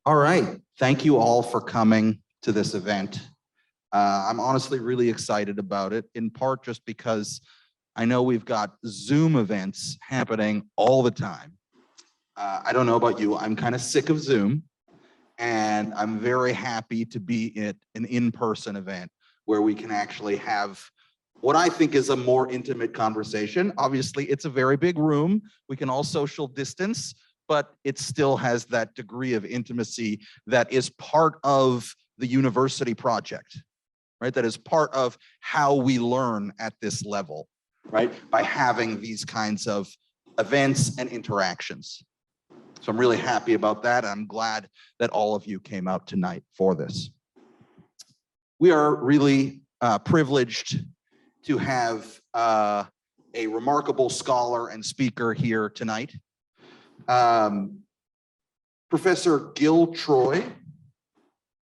All right. Thank you all for coming to this event. I'm honestly really excited about it, in part just because I know we've got Zoom events happening all the time. I don't know about you, I'm kind of sick of Zoom, and I'm very happy to be at an in-person event where we can actually have what I think is a more intimate conversation. Obviously, it's a very big room. We can all social distance, but it still has that degree of intimacy that is part of the university project, right? That is part of how we learn at this level, right? By having these kinds of events and interactions. So I'm really happy about that. I'm glad that all of you came out tonight for this. We are really privileged to have a remarkable scholar and speaker here tonight. Professor Gil Troy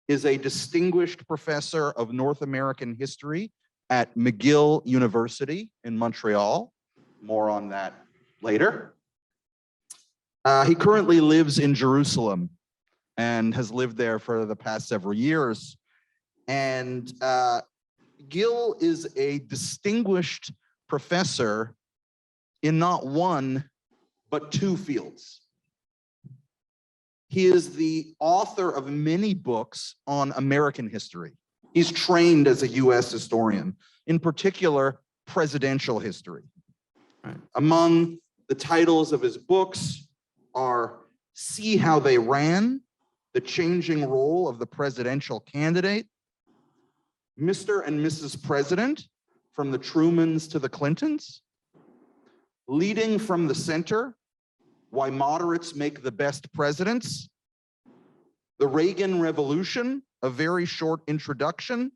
is a distinguished professor of North American history at McGill University in Montreal. More on that later. He currently lives in Jerusalem and has lived there for the past several years. And Gil is a distinguished professor in not one, but two fields. He is the author of many books on American history. He's trained as a US historian, in particular, presidential history. Right. Among the titles of his books are See How They Ran, The Changing Role of the Presidential Candidate, Mr. and Mrs. President, From the Trumans to the Clintons, Leading from the Center, Why Moderates Make the Best Presidents, The Reagan Revolution, A Very Short Introduction,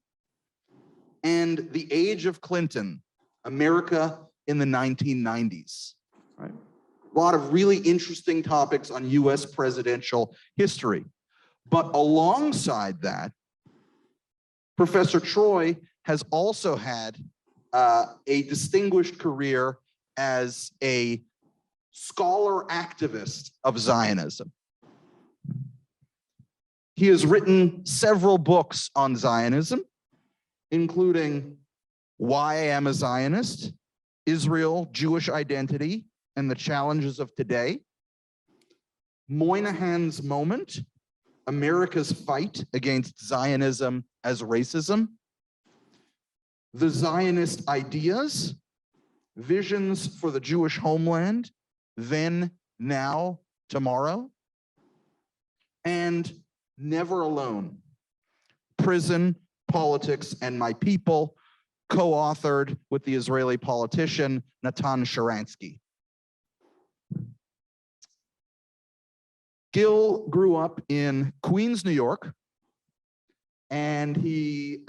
and The Age of Clinton, America in the 1990s. Right? A lot of really interesting topics on US presidential history. But alongside that, Professor Troy has also had a distinguished career as a scholar activist of Zionism. He has written several books on Zionism, including Why I Am a Zionist, Israel, Jewish Identity, and the Challenges of Today, Moynihan's Moment, America's Fight Against Zionism as Racism, The Zionist Ideas, Visions for the Jewish Homeland, Then, Now, Tomorrow, and Never Alone, Prison, Politics, and My People, co-authored with the Israeli politician Natan Sharansky. Gil grew up in Queens, New York, and he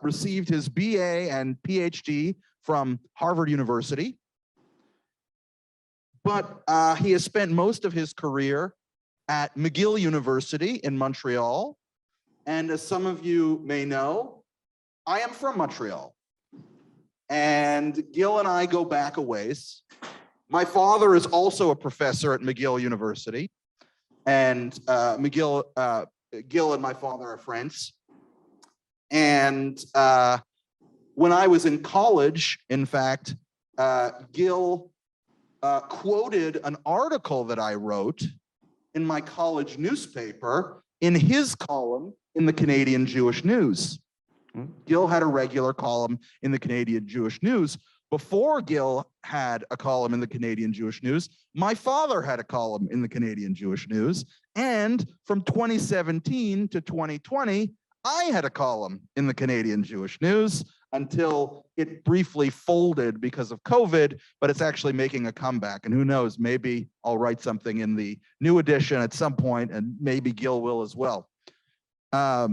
received his BA and PhD from Harvard University. But he has spent most of his career at McGill University in Montreal. And as some of you may know, I am from Montreal. And Gil and I go back a ways. My father is also a professor at McGill University. And Gil and my father are friends. And when I was in college, in fact, Gil quoted an article that I wrote in my college newspaper in his column in the Canadian Jewish News. Gil had a regular column in the Canadian Jewish News. Before Gil had a column in the Canadian Jewish News, my father had a column in the Canadian Jewish News. And from 2017 to 2020, I had a column in the Canadian Jewish News until it briefly folded because of COVID, but it's actually making a comeback. And who knows, maybe I'll write something in the new edition at some point, and maybe Gil will as well. But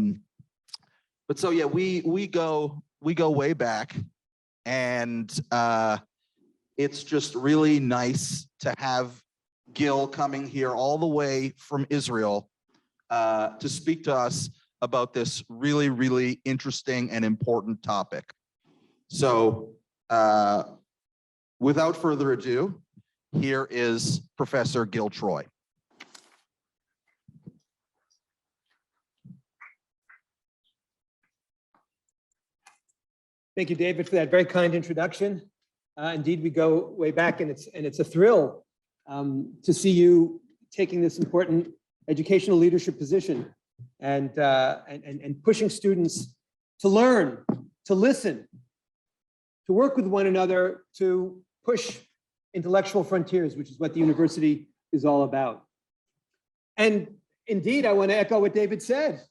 so yeah, we go way back, and it's just really nice to have Gil coming here all the way from Israel to speak to us about this really, really interesting and important topic. So without further ado, here is Professor Gil Troy. Thank you, David, for that very kind introduction. Indeed, we go way back, and it's a thrill to see you taking this important educational leadership position and pushing students to learn, to listen, to work with one another, to push intellectual frontiers, which is what the university is all about. And indeed, I want to echo what David said.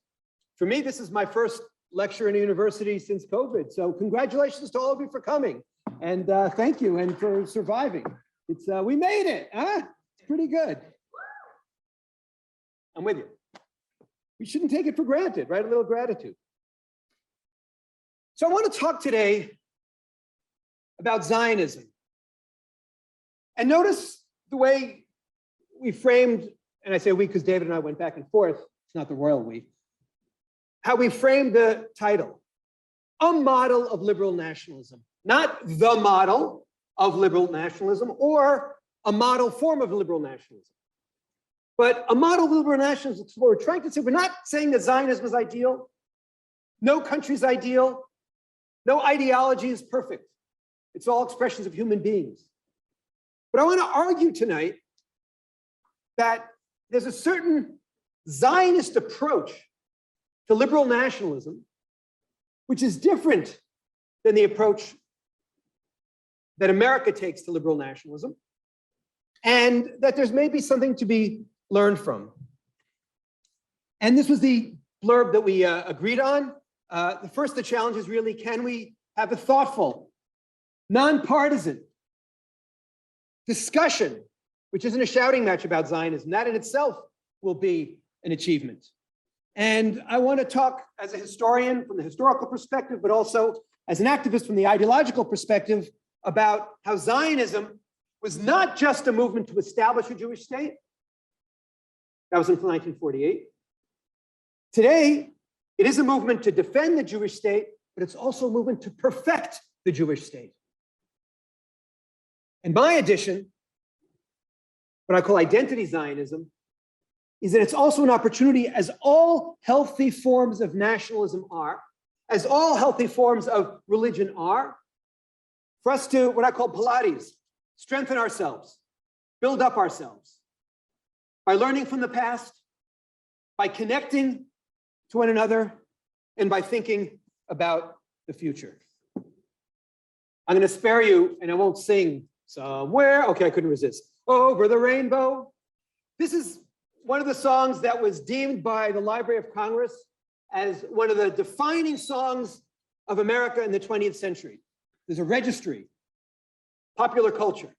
For me, this is my first lecture in a university since COVID. So congratulations to all of you for coming. And thank you, and for surviving. We made it, huh? It's pretty good. I'm with you. We shouldn't take it for granted, right? A little gratitude. So I want to talk today about Zionism. And notice the way we framed, and I say we because David and I went back and forth, it's not the royal we, how we framed the title. A model of liberal nationalism, not the model of liberal nationalism or a model form of liberal nationalism. But a model of liberal nationalism is what we're trying to say. We're not saying that Zionism is ideal. No country is ideal. No ideology is perfect. It's all expressions of human beings. But I want to argue tonight that there's a certain Zionist approach to liberal nationalism, which is different than the approach that America takes to liberal nationalism, and that there's maybe something to be learned from. And this was the blurb that we agreed on. The first, the challenge is really, can we have a thoughtful, nonpartisan discussion, which isn't a shouting match about Zionism? That in itself will be an achievement. And I want to talk as a historian from the historical perspective, but also as an activist from the ideological perspective about how Zionism was not just a movement to establish a Jewish state. That was until 1948. Today, it is a movement to defend the Jewish state, but it's also a movement to perfect the Jewish state. And my addition, what I call identity Zionism, is that it's also an opportunity, as all healthy forms of nationalism are, as all healthy forms of religion are, for us to, what I call Pilates, strengthen ourselves, build up ourselves, by learning from the past, by connecting to one another, and by thinking about the future. I'm going to spare you, and I won't sing somewhere. Okay, I couldn't resist. Over the rainbow. This is one of the songs that was deemed by the Library of Congress as one of the defining songs of America in the 20th century. There's a registry, popular culture.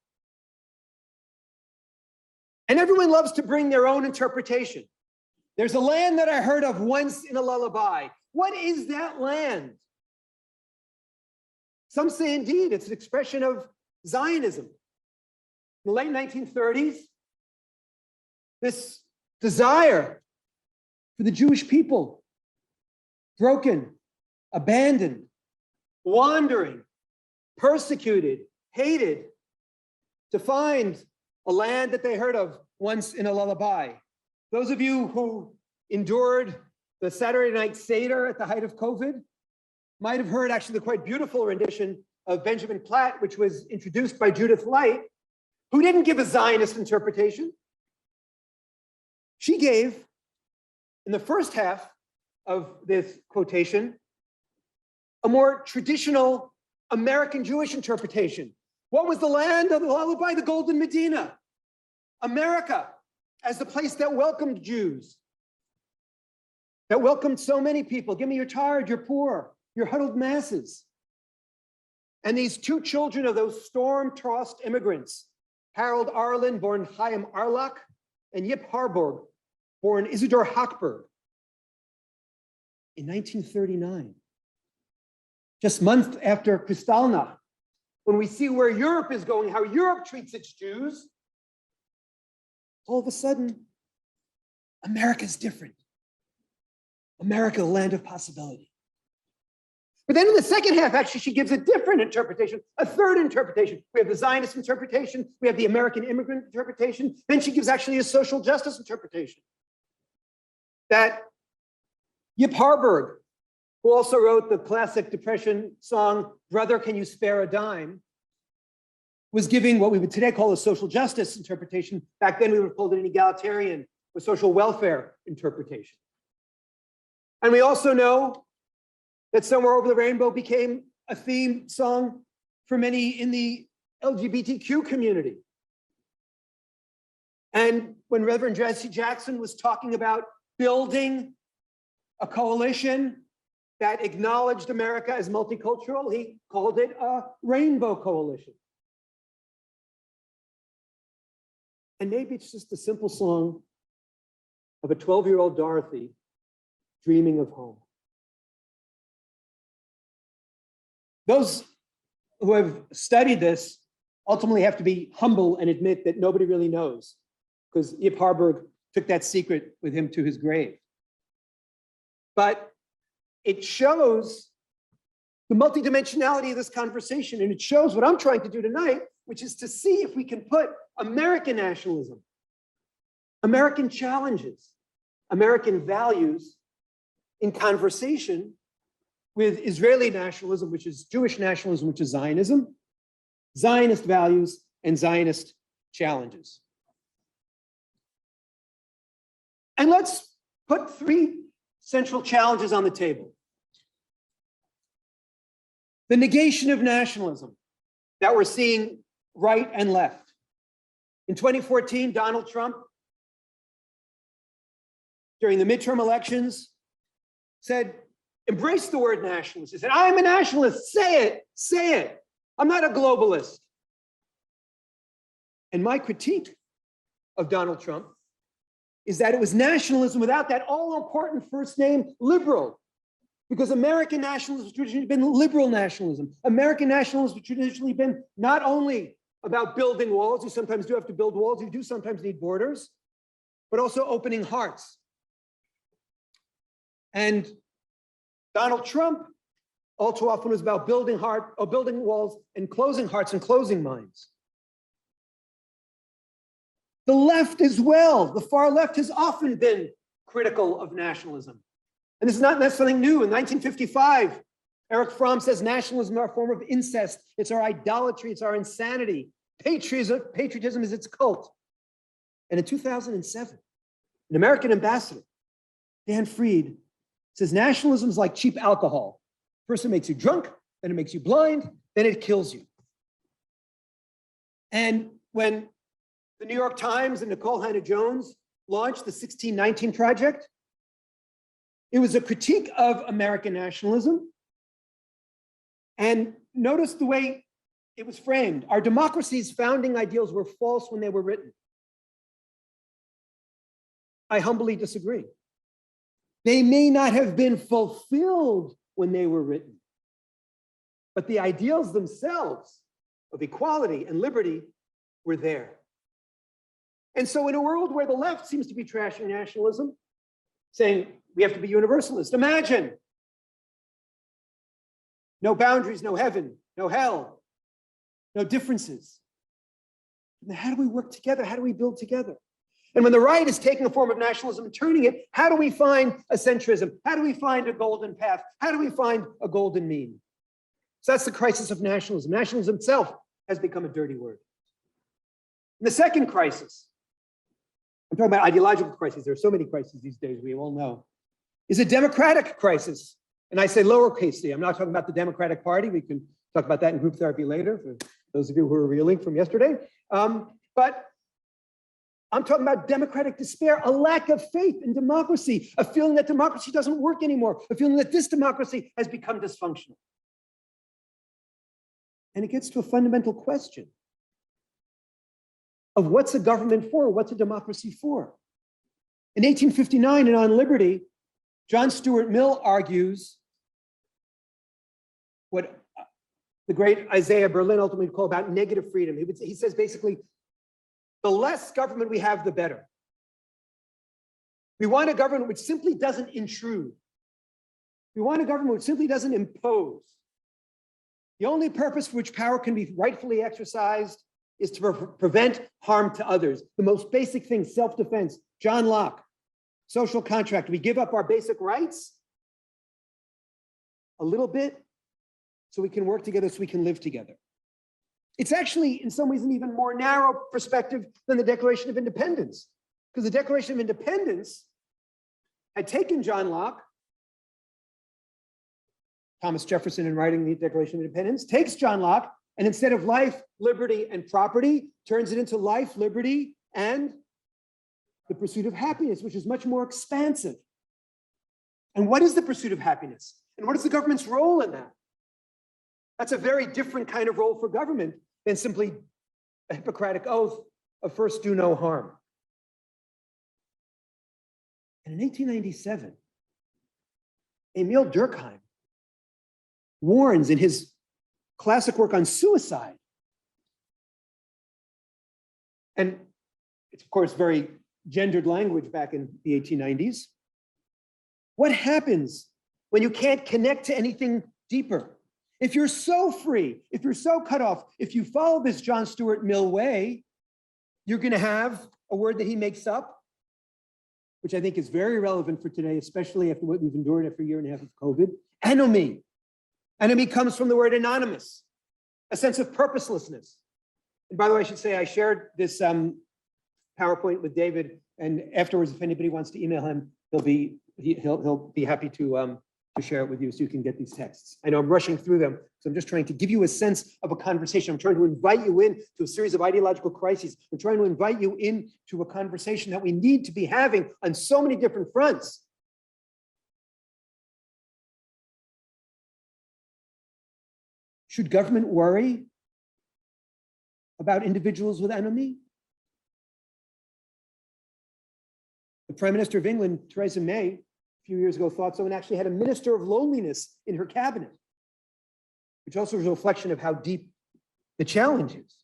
And everyone loves to bring their own interpretation. There's a land that I heard of once in a lullaby. What is that land? Some say indeed it's an expression of Zionism. In the late 1930s, this desire for the Jewish people, broken, abandoned, wandering, persecuted, hated, to find a land that they heard of once in a lullaby. Those of you who endured the Saturday night Seder at the height of COVID might have heard actually the quite beautiful rendition of Benjamin Platt, which was introduced by Judith Light, who didn't give a Zionist interpretation. She gave, in the first half of this quotation, a more traditional American Jewish interpretation. What was the land of the lullaby? The Golden Medina. America as the place that welcomed Jews, that welcomed so many people. Give me your tired, your poor, your huddled masses. And these two children of those storm-tossed immigrants, Harold Arlen, born Chaim Arlach, and Yip Harburg, born Isidor Hochberg, in 1939, just months after Kristallnacht, when we see where Europe is going, how Europe treats its Jews, all of a sudden, America's different. America, the land of possibility. But then in the second half, actually, she gives a different interpretation, a third interpretation. We have the Zionist interpretation, we have the American immigrant interpretation, then she gives actually a social justice interpretation. That Yip Harburg, who also wrote the classic Depression song, Brother, Can You Spare a Dime, was giving what we would today call a social justice interpretation. Back then, we would have called it an egalitarian or social welfare interpretation. And we also know that Somewhere Over the Rainbow became a theme song for many in the LGBTQ community. And when Reverend Jesse Jackson was talking about building a coalition that acknowledged America as multicultural, he called it a rainbow coalition. And maybe it's just a simple song of a 12-year-old Dorothy dreaming of home. Those who have studied this ultimately have to be humble and admit that nobody really knows, because Ip Harburg took that secret with him to his grave. But it shows the multidimensionality of this conversation, and it shows what I'm trying to do tonight, which is to see if we can put American nationalism, American challenges, American values in conversation with Israeli nationalism, which is Jewish nationalism, which is Zionism, Zionist values, and Zionist challenges. And let's put three central challenges on the table. The negation of nationalism that we're seeing right and left. In 2014, Donald Trump, during the midterm elections, said, embrace the word nationalist. He said, I'm a nationalist, say it, say it. I'm not a globalist. And my critique of Donald Trump is that it was nationalism without that all-important first name, liberal. Because American nationalism has traditionally been liberal nationalism. American nationalism has traditionally been not only about building walls, you sometimes do have to build walls, you do sometimes need borders, but also opening hearts. And Donald Trump all too often was about building walls and closing hearts and closing minds. The left as well, the far left has often been critical of nationalism. And this is not something new. In 1955, Erich Fromm says nationalism is our form of incest. It's our idolatry. It's our insanity. Patriotism is its cult. And in 2007, an American ambassador, Dan Fried, says nationalism is like cheap alcohol. First it makes you drunk, then it makes you blind, then it kills you. And when the New York Times and Nicole Hannah-Jones launched the 1619 Project, it was a critique of American nationalism. And notice the way it was framed. Our democracy's founding ideals were false when they were written. I humbly disagree. They may not have been fulfilled when they were written, but the ideals themselves of equality and liberty were there. And so in a world where the left seems to be trashing nationalism, saying we have to be universalist, imagine no boundaries, no heaven, no hell, no differences. How do we work together? How do we build together? And when the right is taking a form of nationalism and turning it, how do we find a centrism? How do we find a golden path? How do we find a golden mean? So that's the crisis of nationalism. Nationalism itself has become a dirty word. And the second crisis, I'm talking about ideological crises. There are so many crises these days, we all know, is a democratic crisis. And I say lowercase d. I'm not talking about the Democratic Party. We can talk about that in group therapy later, for those of you who are reeling from yesterday. But I'm talking about democratic despair, a lack of faith in democracy, a feeling that democracy doesn't work anymore, a feeling that this democracy has become dysfunctional. And it gets to a fundamental question of what's a government for, what's a democracy for? In 1859, in On Liberty, John Stuart Mill argues what the great Isaiah Berlin ultimately called about negative freedom. He says basically, the less government we have, the better. We want a government which simply doesn't intrude. We want a government which simply doesn't impose. The only purpose for which power can be rightfully exercised is to prevent harm to others. The most basic thing, self-defense. John Locke, social contract. We give up our basic rights a little bit so we can work together, so we can live together. It's actually, in some ways, an even more narrow perspective than the Declaration of Independence, because the Declaration of Independence had taken John Locke, Thomas Jefferson, in writing the Declaration of Independence, takes John Locke, and instead of life, liberty, and property, turns it into life, liberty, and the pursuit of happiness, which is much more expansive. And what is the pursuit of happiness? And what is the government's role in that? That's a very different kind of role for government than simply a Hippocratic oath of first do no harm. And in 1897, Emil Durkheim warns in his classic work on suicide, and it's of course very gendered language back in the 1890s, what happens when you can't connect to anything deeper? If you're so free, if you're so cut off, if you follow this John Stuart Mill way, you're going to have a word that he makes up, which I think is very relevant for today, especially after what we've endured after a year and a half of COVID, anomie. Anomie comes from the word anonymous, a sense of purposelessness. And by the way, I should say I shared this PowerPoint with David, and afterwards, if anybody wants to email him, he'll be happy to share it with you so you can get these texts. I know I'm rushing through them, so I'm just trying to give you a sense of a conversation. I'm trying to invite you into a series of ideological crises. I'm trying to invite you into a conversation that we need to be having on so many different fronts. Should government worry about individuals with anomie? The Prime Minister of England, Theresa May, a few years ago thought so, and actually had a minister of loneliness in her cabinet, which also is a reflection of how deep the challenge is.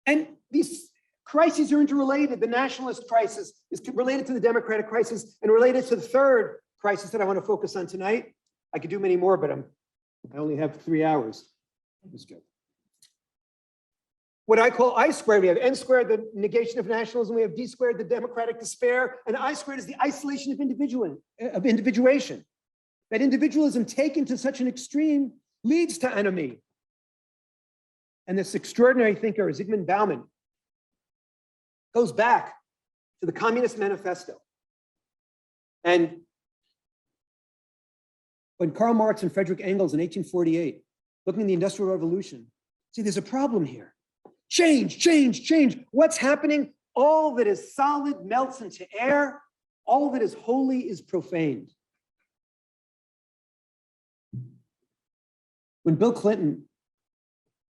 And these crises are interrelated. The nationalist crisis is related to the democratic crisis and related to the third crisis that I want to focus on tonight. I could do many more, but I only have 3 hours. What I call I squared, we have N squared, the negation of nationalism, we have D squared, the democratic despair, and I squared is the isolation of individuation. That individualism taken to such an extreme leads to anomie. And this extraordinary thinker, Zygmunt Bauman, goes back to the Communist Manifesto. And when Karl Marx and Friedrich Engels in 1848, looking at the Industrial Revolution, see, there's a problem here. Change, change, change. What's happening? All that is solid melts into air. All that is holy is profaned. When Bill Clinton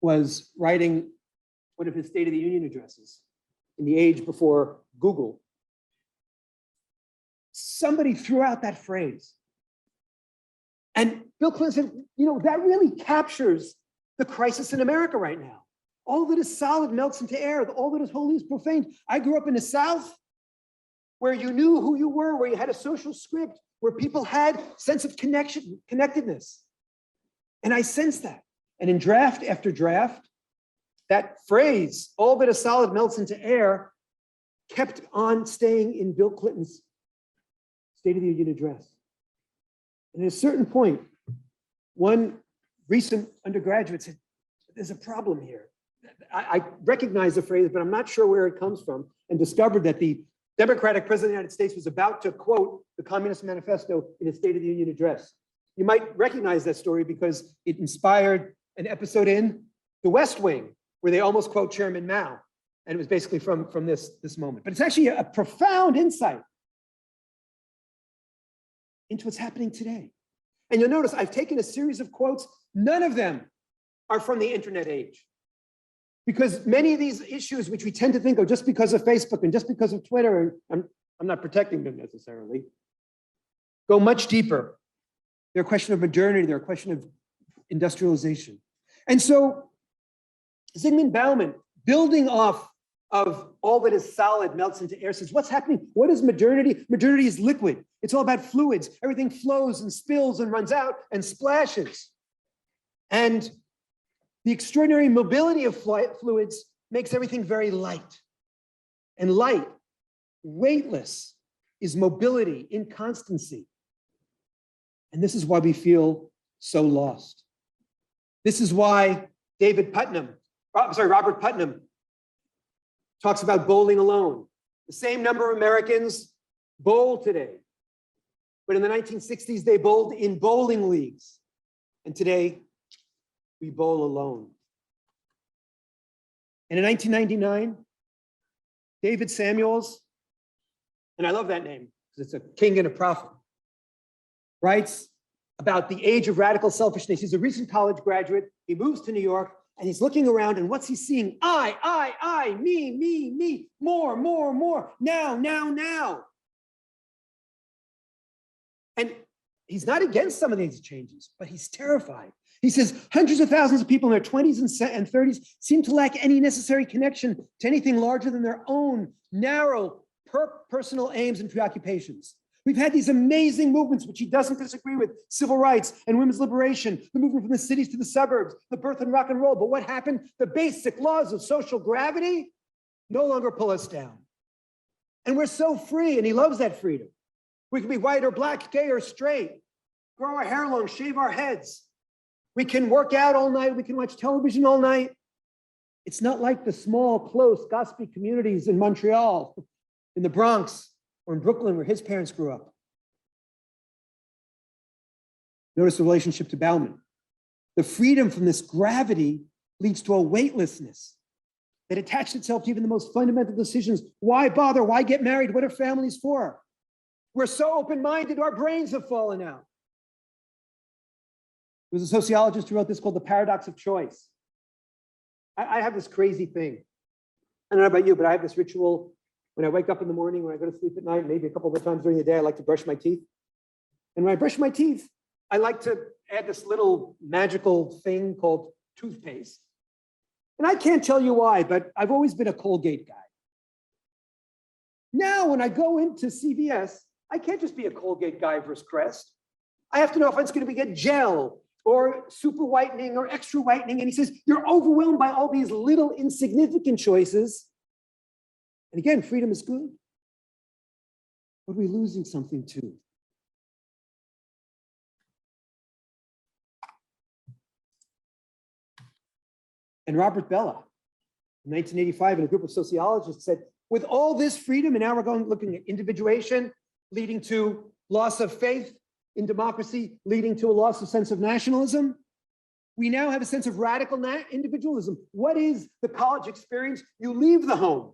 was writing one of his State of the Union addresses in the age before Google, somebody threw out that phrase. And Bill Clinton said, you know, that really captures the crisis in America right now. All that is solid melts into air. All that is holy is profaned. I grew up in the South where you knew who you were, where you had a social script, where people had sense of connectedness. And I sensed that. And in draft after draft, that phrase, all that is solid melts into air, kept on staying in Bill Clinton's State of the Union address. And at a certain point, one recent undergraduate said, there's a problem here. I recognize the phrase, but I'm not sure where it comes from, and discovered that the Democratic President of the United States was about to quote the Communist Manifesto in his State of the Union address. You might recognize that story because it inspired an episode in The West Wing, where they almost quote Chairman Mao. And it was basically from this moment. But it's actually a profound insight into what's happening today. And you'll notice I've taken a series of quotes. None of them are from the internet age. Because many of these issues, which we tend to think of just because of Facebook and just because of Twitter, and I'm not protecting them necessarily, go much deeper. They're a question of modernity. They're a question of industrialization. And so Zygmunt Bauman, building off of all that is solid melts into air, says, what's happening? What is modernity? Modernity is liquid. It's all about fluids. Everything flows and spills and runs out and splashes. And the extraordinary mobility of fluids makes everything very light. And light, weightless, is mobility, inconstancy. And this is why we feel so lost. This is why Robert Putnam talks about bowling alone. The same number of Americans bowl today. But in the 1960s, they bowled in bowling leagues. And today, we bowl alone. And in 1999, David Samuels, and I love that name because it's a king and a prophet, writes about the age of radical selfishness. He's a recent college graduate. He moves to New York and he's looking around, and what's he seeing? I, me, more, now. And he's not against some of these changes, but he's terrified. He says hundreds of thousands of people in their 20s and 30s seem to lack any necessary connection to anything larger than their own narrow personal aims and preoccupations. We've had these amazing movements, which he doesn't disagree with: civil rights and women's liberation, the movement from the cities to the suburbs, the birth of rock and roll. But what happened? The basic laws of social gravity no longer pull us down. And we're so free, and he loves that freedom. We can be white or black, gay or straight, grow our hair long, shave our heads. We can work out all night. We can watch television all night. It's not like the small, close, gossipy communities in Montreal, in the Bronx, or in Brooklyn, where his parents grew up. Notice the relationship to Bauman. The freedom from this gravity leads to a weightlessness that attached itself to even the most fundamental decisions. Why bother? Why get married? What are families for? We're so open-minded, our brains have fallen out. There was a sociologist who wrote this called The Paradox of Choice. I have this crazy thing. I don't know about you, but I have this ritual. When I wake up in the morning, when I go to sleep at night, maybe a couple of times during the day, I like to brush my teeth. And when I brush my teeth, I like to add this little magical thing called toothpaste. And I can't tell you why, but I've always been a Colgate guy. Now, when I go into CVS, I can't just be a Colgate guy versus Crest. I have to know if it's going to get gel or super whitening or extra whitening. And he says, you're overwhelmed by all these little insignificant choices. And again, freedom is good. But are we losing something too? And Robert Bellah, in 1985, in a group of sociologists, said, with all this freedom, and now we're looking at individuation, leading to loss of faith in democracy, leading to a loss of sense of nationalism, we now have a sense of radical individualism. What is the college experience? You leave the home.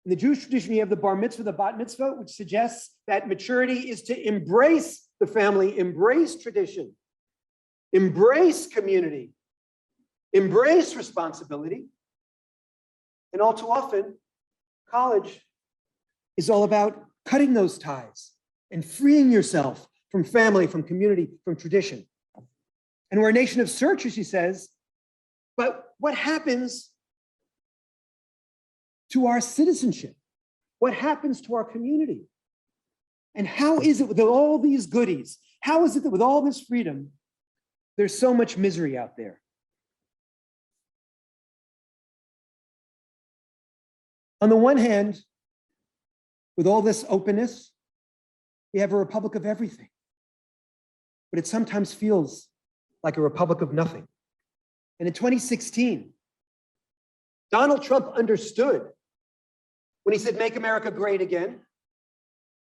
In the Jewish tradition, you have the bar mitzvah, the bat mitzvah, which suggests that maturity is to embrace the family, embrace tradition, embrace community, embrace responsibility. And all too often, college is all about cutting those ties and freeing yourself from family, from community, from tradition. And we're a nation of searchers, he says, but what happens to our citizenship? What happens to our community? And how is it with all these goodies? How is it that with all this freedom, there's so much misery out there? On the one hand, with all this openness, we have a republic of everything. But it sometimes feels like a republic of nothing. And in 2016, Donald Trump understood when he said, make America great again,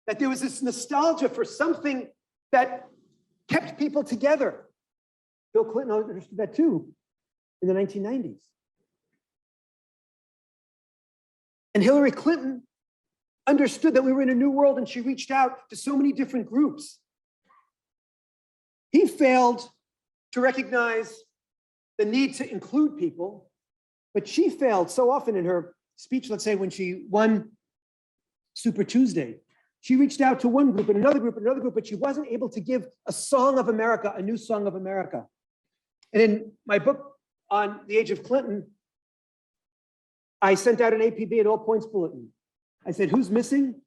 that there was this nostalgia for something that kept people together. Bill Clinton understood that too in the 1990s. And Hillary Clinton understood that we were in a new world, and she reached out to so many different groups. He failed to recognize the need to include people, but she failed so often in her speech. Let's say when she won Super Tuesday, she reached out to one group and another group and another group, but she wasn't able to give a song of America, a new song of America. And in my book on the age of Clinton, I sent out an APB, an all points bulletin. I said, who's missing?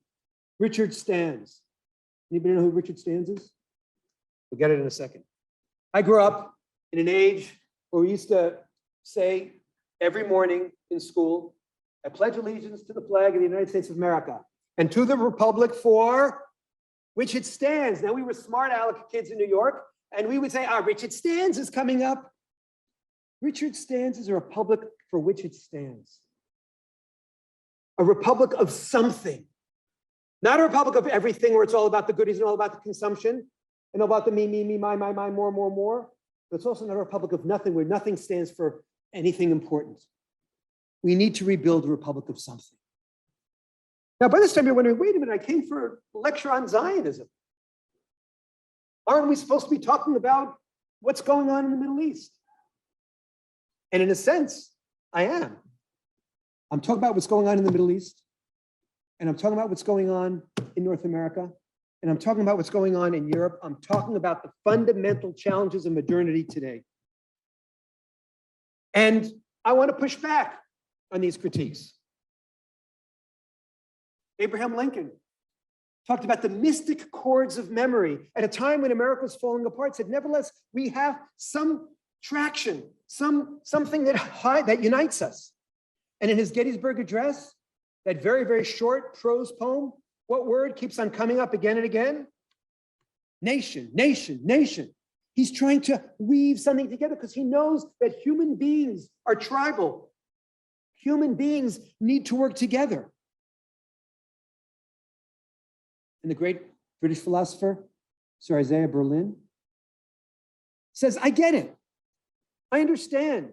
Richard Stans. Anybody know who Richard Stans is? We'll get it in a second. I grew up in an age where we used to say every morning in school, I pledge allegiance to the flag of the United States of America and to the republic for which it stands. Now, we were smart aleck kids in New York, and we would say, Richard stands is coming up. Richard stands is a republic for which it stands. A republic of something. Not a republic of everything where it's all about the goodies and all about the consumption and all about the me, my, more. But it's also not a republic of nothing where nothing stands for anything important. We need to rebuild a republic of something. Now, by this time, you're wondering, wait a minute, I came for a lecture on Zionism. Aren't we supposed to be talking about what's going on in the Middle East? And in a sense, I am. I'm talking about what's going on in the Middle East, and I'm talking about what's going on in North America, and I'm talking about what's going on in Europe. I'm talking about the fundamental challenges of modernity today. And I want to push back on these critiques. Abraham Lincoln talked about the mystic chords of memory at a time when America was falling apart, said, nevertheless, we have some traction, something that unites us. And in his Gettysburg Address, that very, very short prose poem, what word keeps on coming up again and again? Nation, nation, nation. He's trying to weave something together because he knows that human beings are tribal. Human beings need to work together. And the great British philosopher, Sir Isaiah Berlin, says, I get it. I understand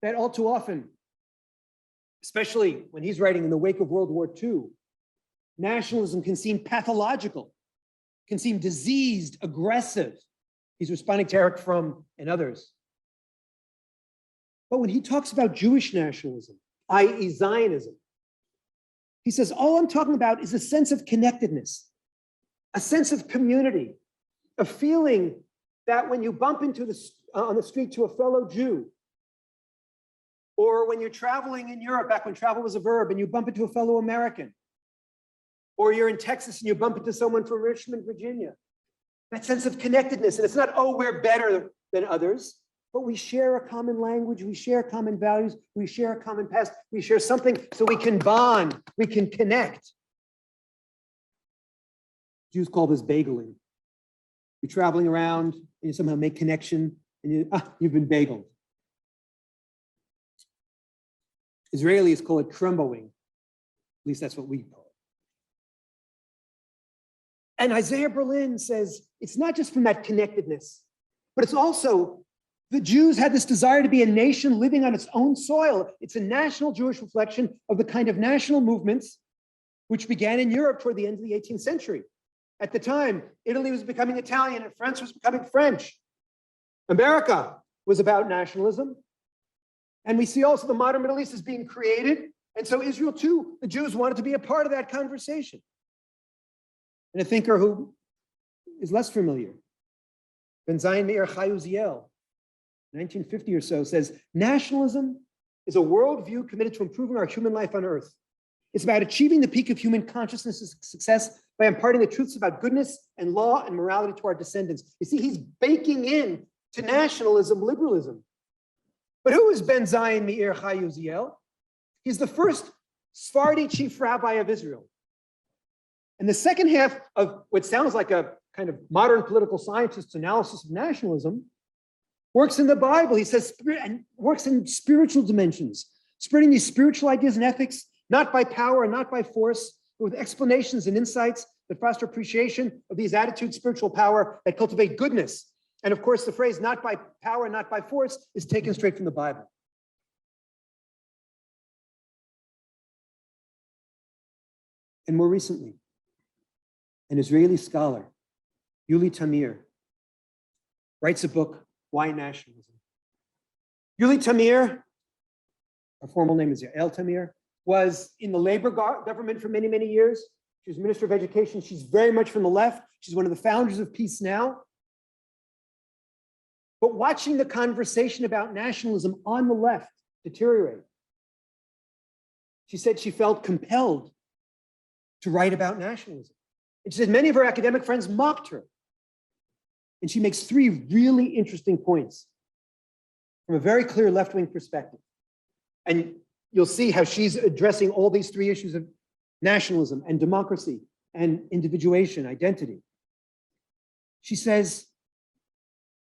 that all too often, especially when he's writing in the wake of World War II, nationalism can seem pathological, can seem diseased, aggressive. He's responding to Eric Fromm and others. But when he talks about Jewish nationalism, i.e. Zionism, he says, all I'm talking about is a sense of connectedness, a sense of community, a feeling that when you bump into on the street to a fellow Jew, or when you're traveling in Europe, back when travel was a verb, and you bump into a fellow American, or you're in Texas and you bump into someone from Richmond, Virginia, that sense of connectedness. And it's not, oh, we're better than others, but we share a common language, we share common values, we share a common past, we share something so we can bond, we can connect. Jews call this bageling. You're traveling around and you somehow make connection and you've been bageled. Israelis call it trumboing. At least that's what we call it. And Isaiah Berlin says it's not just from that connectedness, but it's also the Jews had this desire to be a nation living on its own soil. It's a national Jewish reflection of the kind of national movements which began in Europe toward the end of the 18th century. At the time, Italy was becoming Italian and France was becoming French. America was about nationalism. And we see also the modern Middle East is being created. And so Israel too, the Jews wanted to be a part of that conversation. And a thinker who is less familiar, Ben Zion Meir Chai Uziel, 1950 or so, says, nationalism is a worldview committed to improving our human life on earth. It's about achieving the peak of human consciousness success by imparting the truths about goodness and law and morality to our descendants. You see, he's baking in to nationalism, liberalism. But who is Ben Zion Meir Chai Uziel? He's the first Sephardi chief rabbi of Israel. And the second half of what sounds like a kind of modern political scientist's analysis of nationalism works in the Bible. He says, and works in spiritual dimensions, spreading these spiritual ideas and ethics, not by power and not by force, but with explanations and insights that foster appreciation of these attitudes, spiritual power that cultivate goodness. And of course, the phrase not by power, not by force is taken straight from the Bible. And more recently, an Israeli scholar, Yuli Tamir, writes a book, Why Nationalism? Yuli Tamir, her formal name is Yael Tamir, was in the labor government for many, many years. She was Minister of Education. She's very much from the left. She's one of the founders of Peace Now. But watching the conversation about nationalism on the left deteriorate, she said she felt compelled to write about nationalism. And she said many of her academic friends mocked her. And she makes three really interesting points from a very clear left-wing perspective. And you'll see how she's addressing all these three issues of nationalism and democracy and individuation, identity. She says,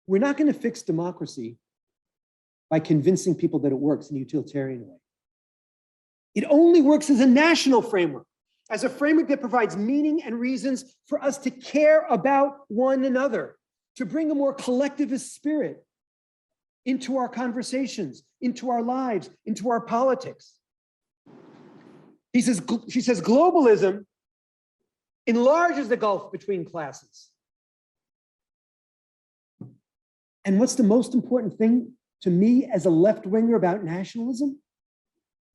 we're not going to fix democracy by convincing people that it works in a utilitarian way. It only works as a national framework, as a framework that provides meaning and reasons for us to care about one another, to bring a more collectivist spirit into our conversations, into our lives, into our politics. She says globalism enlarges the gulf between classes. And what's the most important thing to me as a left-winger about nationalism?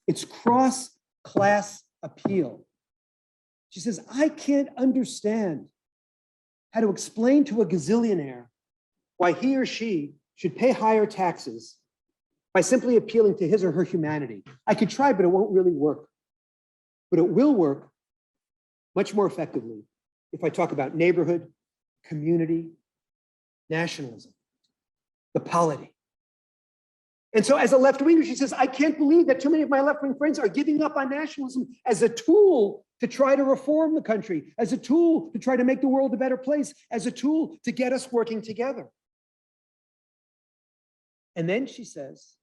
It's cross-class appeal. She says, I can't understand how to explain to a gazillionaire why he or she should pay higher taxes by simply appealing to his or her humanity. I could try, but it won't really work. But it will work much more effectively if I talk about neighborhood, community, nationalism, the polity. And so as a left-winger, she says, I can't believe that too many of my left-wing friends are giving up on nationalism as a tool to try to reform the country, as a tool to try to make the world a better place, as a tool to get us working together. And then she says,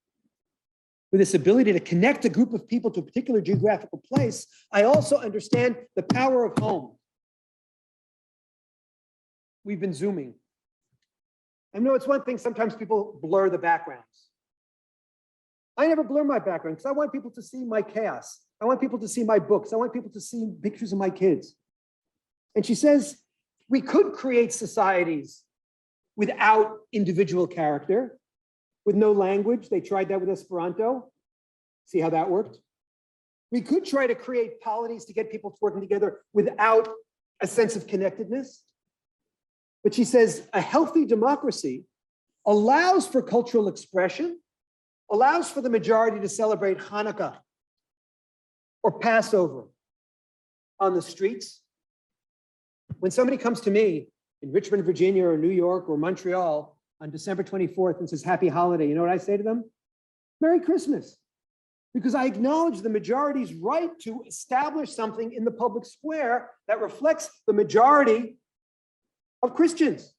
with this ability to connect a group of people to a particular geographical place, I also understand the power of home. We've been Zooming. I know it's one thing, sometimes people blur the backgrounds. I never blur my background because I want people to see my chaos. I want people to see my books. I want people to see pictures of my kids. And she says, we could create societies without individual character, with no language. They tried that with Esperanto. See how that worked? We could try to create polities to get people working together without a sense of connectedness. But she says a healthy democracy allows for cultural expression, allows for the majority to celebrate Hanukkah or Passover on the streets. When somebody comes to me in Richmond, Virginia, or New York, or Montreal on December 24th and says, happy holiday, you know what I say to them? Merry Christmas. Because I acknowledge the majority's right to establish something in the public square that reflects the majority of Christians.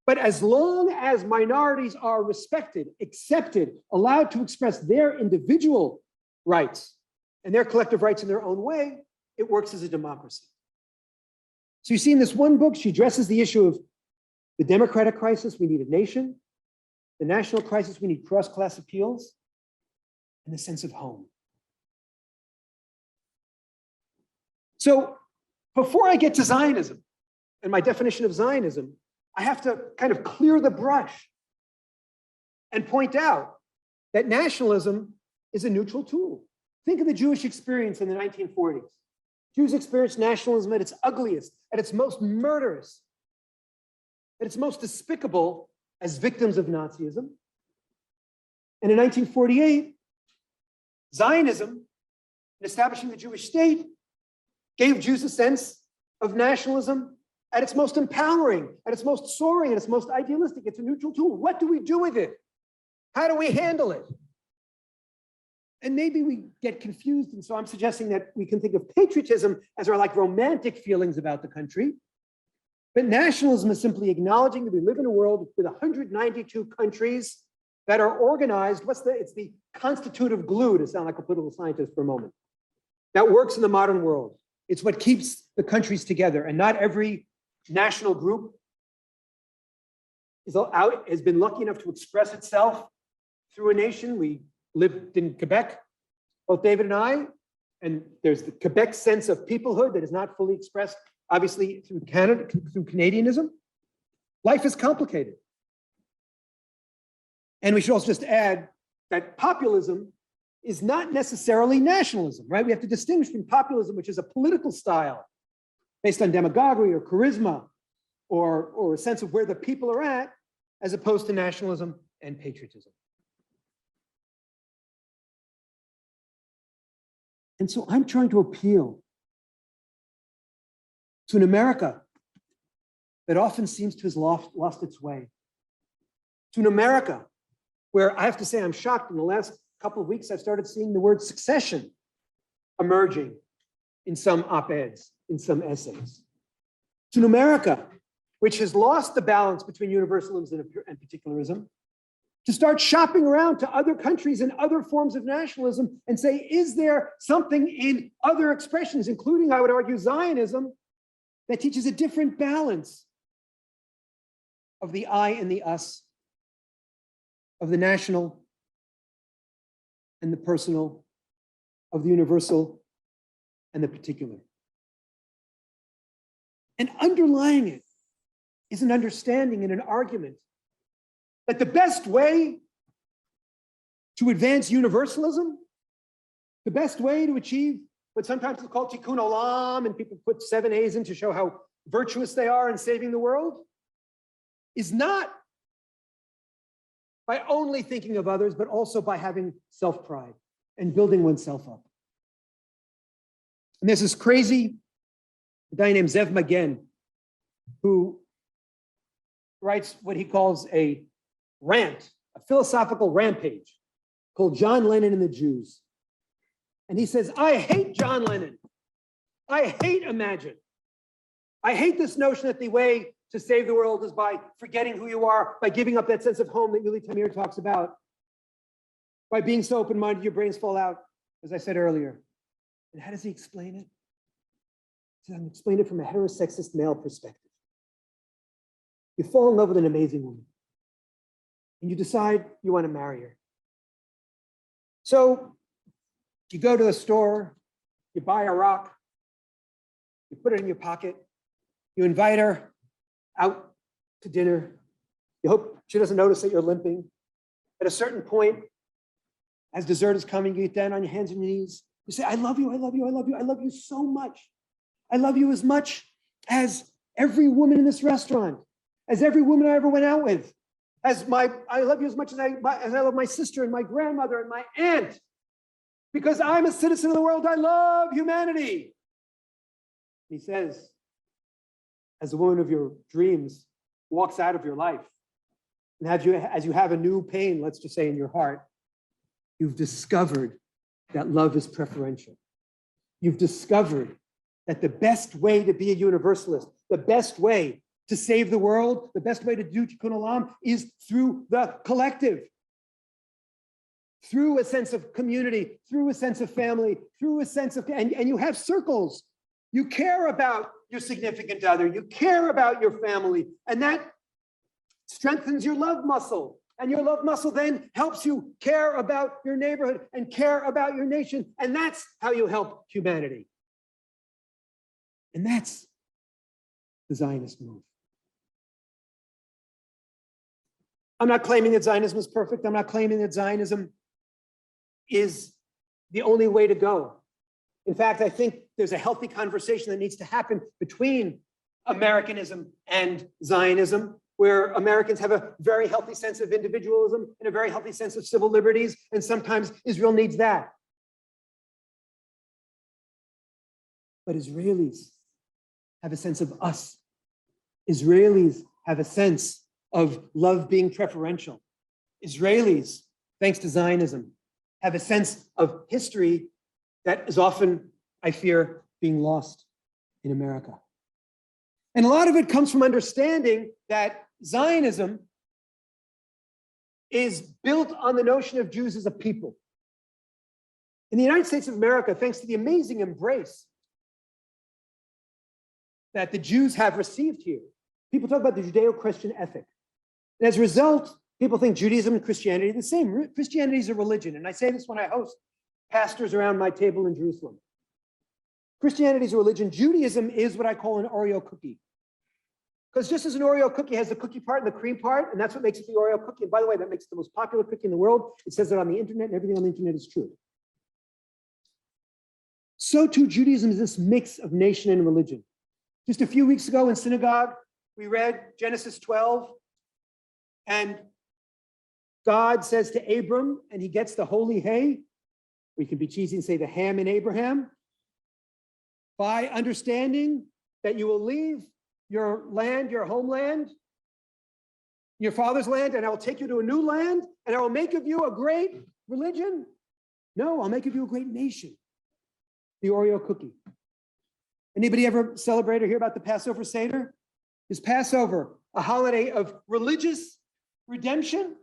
But as long as minorities are respected, accepted, allowed to express their individual rights and their collective rights in their own way, it works as a democracy. So you see in this one book, she addresses the issue of the democratic crisis, we need a nation. The national crisis, we need cross-class appeals, and the sense of home. So before I get to Zionism and my definition of Zionism, I have to kind of clear the brush and point out that nationalism is a neutral tool. Think of the Jewish experience in the 1940s. Jews experienced nationalism at its ugliest, at its most murderous, at its most despicable as victims of Nazism. And in 1948, Zionism, in establishing the Jewish state, gave Jews a sense of nationalism at its most empowering, at its most soaring, at its most idealistic. It's a neutral tool. What do we do with it? How do we handle it? And maybe we get confused, and so I'm suggesting that we can think of patriotism as our like romantic feelings about the country. But nationalism is simply acknowledging that we live in a world with 192 countries that are organized. It's the constitutive glue, to sound like a political scientist for a moment, that works in the modern world. It's what keeps the countries together, and not every national group has been lucky enough to express itself through a nation. We lived in Quebec, both David and I, and there's the Quebec sense of peoplehood that is not fully expressed, obviously, through Canada, through Canadianism. Life is complicated. And we should also just add that populism is not necessarily nationalism, right? We have to distinguish between populism, which is a political style based on demagoguery or charisma or a sense of where the people are at, as opposed to nationalism and patriotism. And so I'm trying to appeal to an America that often seems to have lost its way, to an America where I have to say I'm shocked. In the last couple of weeks, I've started seeing the word succession emerging in some op-eds, in some essays. To America, which has lost the balance between universalism and particularism, to start shopping around to other countries and other forms of nationalism and say, is there something in other expressions, including, I would argue, Zionism, that teaches a different balance of the I and the us, of the national and the personal, of the universal and the particular. And underlying it is an understanding and an argument that the best way to advance universalism, the best way to achieve what sometimes is called tikkun olam, and people put 7 A's in to show how virtuous they are in saving the world, is not by only thinking of others, but also by having self-pride and building oneself up. And there's this crazy guy named Zev Magen who writes what he calls a rant, a philosophical rampage called John Lennon and the Jews. And he says, I hate John Lennon. I hate Imagine. I hate this notion that the way to save the world is by forgetting who you are, by giving up that sense of home that Yuli Tamir talks about, by being so open-minded your brains fall out, as I said earlier. And how does he explain it? He says, I'm explaining it from a heterosexist male perspective. You fall in love with an amazing woman, and you decide you want to marry her. So you go to the store, you buy a rock, you put it in your pocket, you invite her out to dinner. You hope she doesn't notice that you're limping. At a certain point, as dessert is coming, you get down on your hands and knees. You say, I love you, I love you, I love you, I love you so much. I love you as much as every woman in this restaurant, as every woman I ever went out with, I love you as much as I love my sister and my grandmother and my aunt. Because I'm a citizen of the world, I love humanity. He says, as the woman of your dreams walks out of your life, and as you have a new pain, let's just say in your heart, you've discovered that love is preferential. You've discovered that the best way to be a universalist, the best way to save the world, the best way to do tikkun olam is through the collective. Through a sense of community, through a sense of family, through a sense of, and you have circles. You care about your significant other, you care about your family, and that strengthens your love muscle. And your love muscle then helps you care about your neighborhood and care about your nation. And that's how you help humanity. And that's the Zionist move. I'm not claiming that Zionism is perfect. I'm not claiming that Zionism is the only way to go. In fact, I think there's a healthy conversation that needs to happen between Americanism and Zionism, where Americans have a very healthy sense of individualism and a very healthy sense of civil liberties, and sometimes Israel needs that. But Israelis have a sense of us. Israelis have a sense of love being preferential. Israelis, thanks to Zionism, have a sense of history that is often, I fear, being lost in America. And a lot of it comes from understanding that Zionism is built on the notion of Jews as a people. In the United States of America, thanks to the amazing embrace that the Jews have received here, people talk about the Judeo-Christian ethic. And as a result, people think Judaism and Christianity are the same. Christianity is a religion. And I say this when I host pastors around my table in Jerusalem. Christianity is a religion. Judaism is what I call an Oreo cookie. Because just as an Oreo cookie has the cookie part and the cream part, and that's what makes it the Oreo cookie. And by the way, that makes it the most popular cookie in the world. It says it on the internet, and everything on the internet is true. So too, Judaism is this mix of nation and religion. Just a few weeks ago in synagogue, we read Genesis 12, and God says to Abram, and he gets the holy hay. We can be cheesy and say the ham in Abraham. By understanding that you will leave your land, your homeland, your father's land, and I will take you to a new land, and I will make of you a great religion. No, I'll make of you a great nation. The Oreo cookie. Anybody ever celebrate or hear about the Passover Seder? Is Passover a holiday of religious redemption,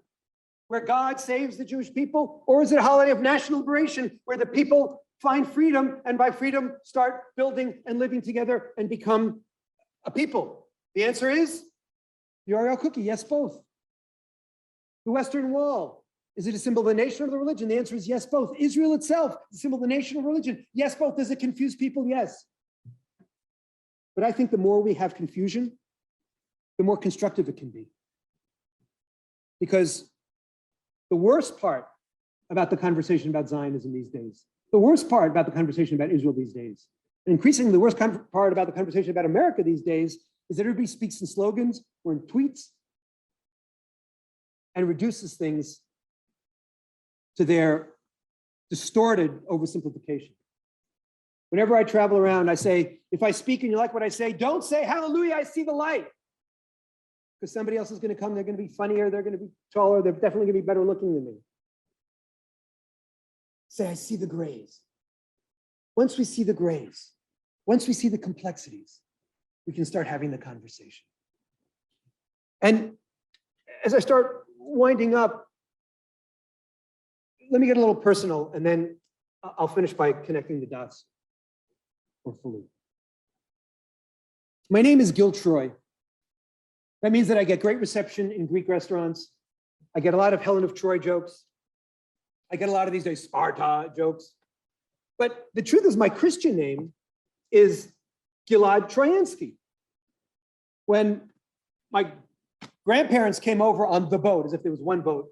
where God saves the Jewish people? Or is it a holiday of national liberation, where the people find freedom and by freedom start building and living together and become a people? The answer is the Oreo cookie, yes, both. The Western Wall, is it a symbol of the nation or the religion? The answer is yes, both. Israel itself, the symbol of the nation or religion, yes, both. Does it confuse people? Yes. But I think the more we have confusion, the more constructive it can be. Because the worst part about the conversation about Zionism these days, the worst part about the conversation about Israel these days, and increasingly the worst part about the conversation about America these days, is that everybody speaks in slogans or in tweets and reduces things to their distorted oversimplification. Whenever I travel around, I say, if I speak and you like what I say, don't say, hallelujah, I see the light. Because somebody else is going to come, they're going to be funnier, they're going to be taller, they're definitely going to be better looking than me. Say, I see the grays. Once we see the grays, once we see the complexities, we can start having the conversation. And as I start winding up, let me get a little personal, and then I'll finish by connecting the dots more fully. My name is Gil Troy. That means that I get great reception in Greek restaurants. I get a lot of Helen of Troy jokes. I get a lot of these days Sparta jokes. But the truth is, my Christian name is Gilad Troyansky. When my grandparents came over on the boat, as if there was one boat,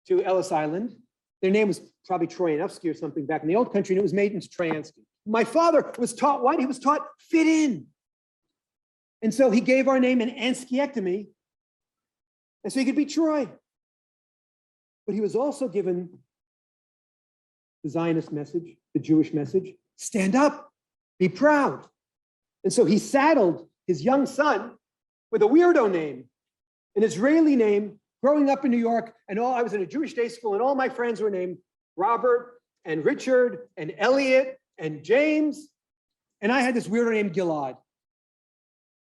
to Ellis Island, their name was probably Troyanovsky or something back in the old country, and it was made into Troyansky. My father was taught what? He was taught fit in. And so he gave our name an anskiectomy, and so he could be Troy. But he was also given the Zionist message, the Jewish message, stand up, be proud. And so he saddled his young son with a weirdo name, an Israeli name, growing up in New York, and I was in a Jewish day school, and all my friends were named Robert and Richard and Elliot and James, and I had this weirdo named Gilad.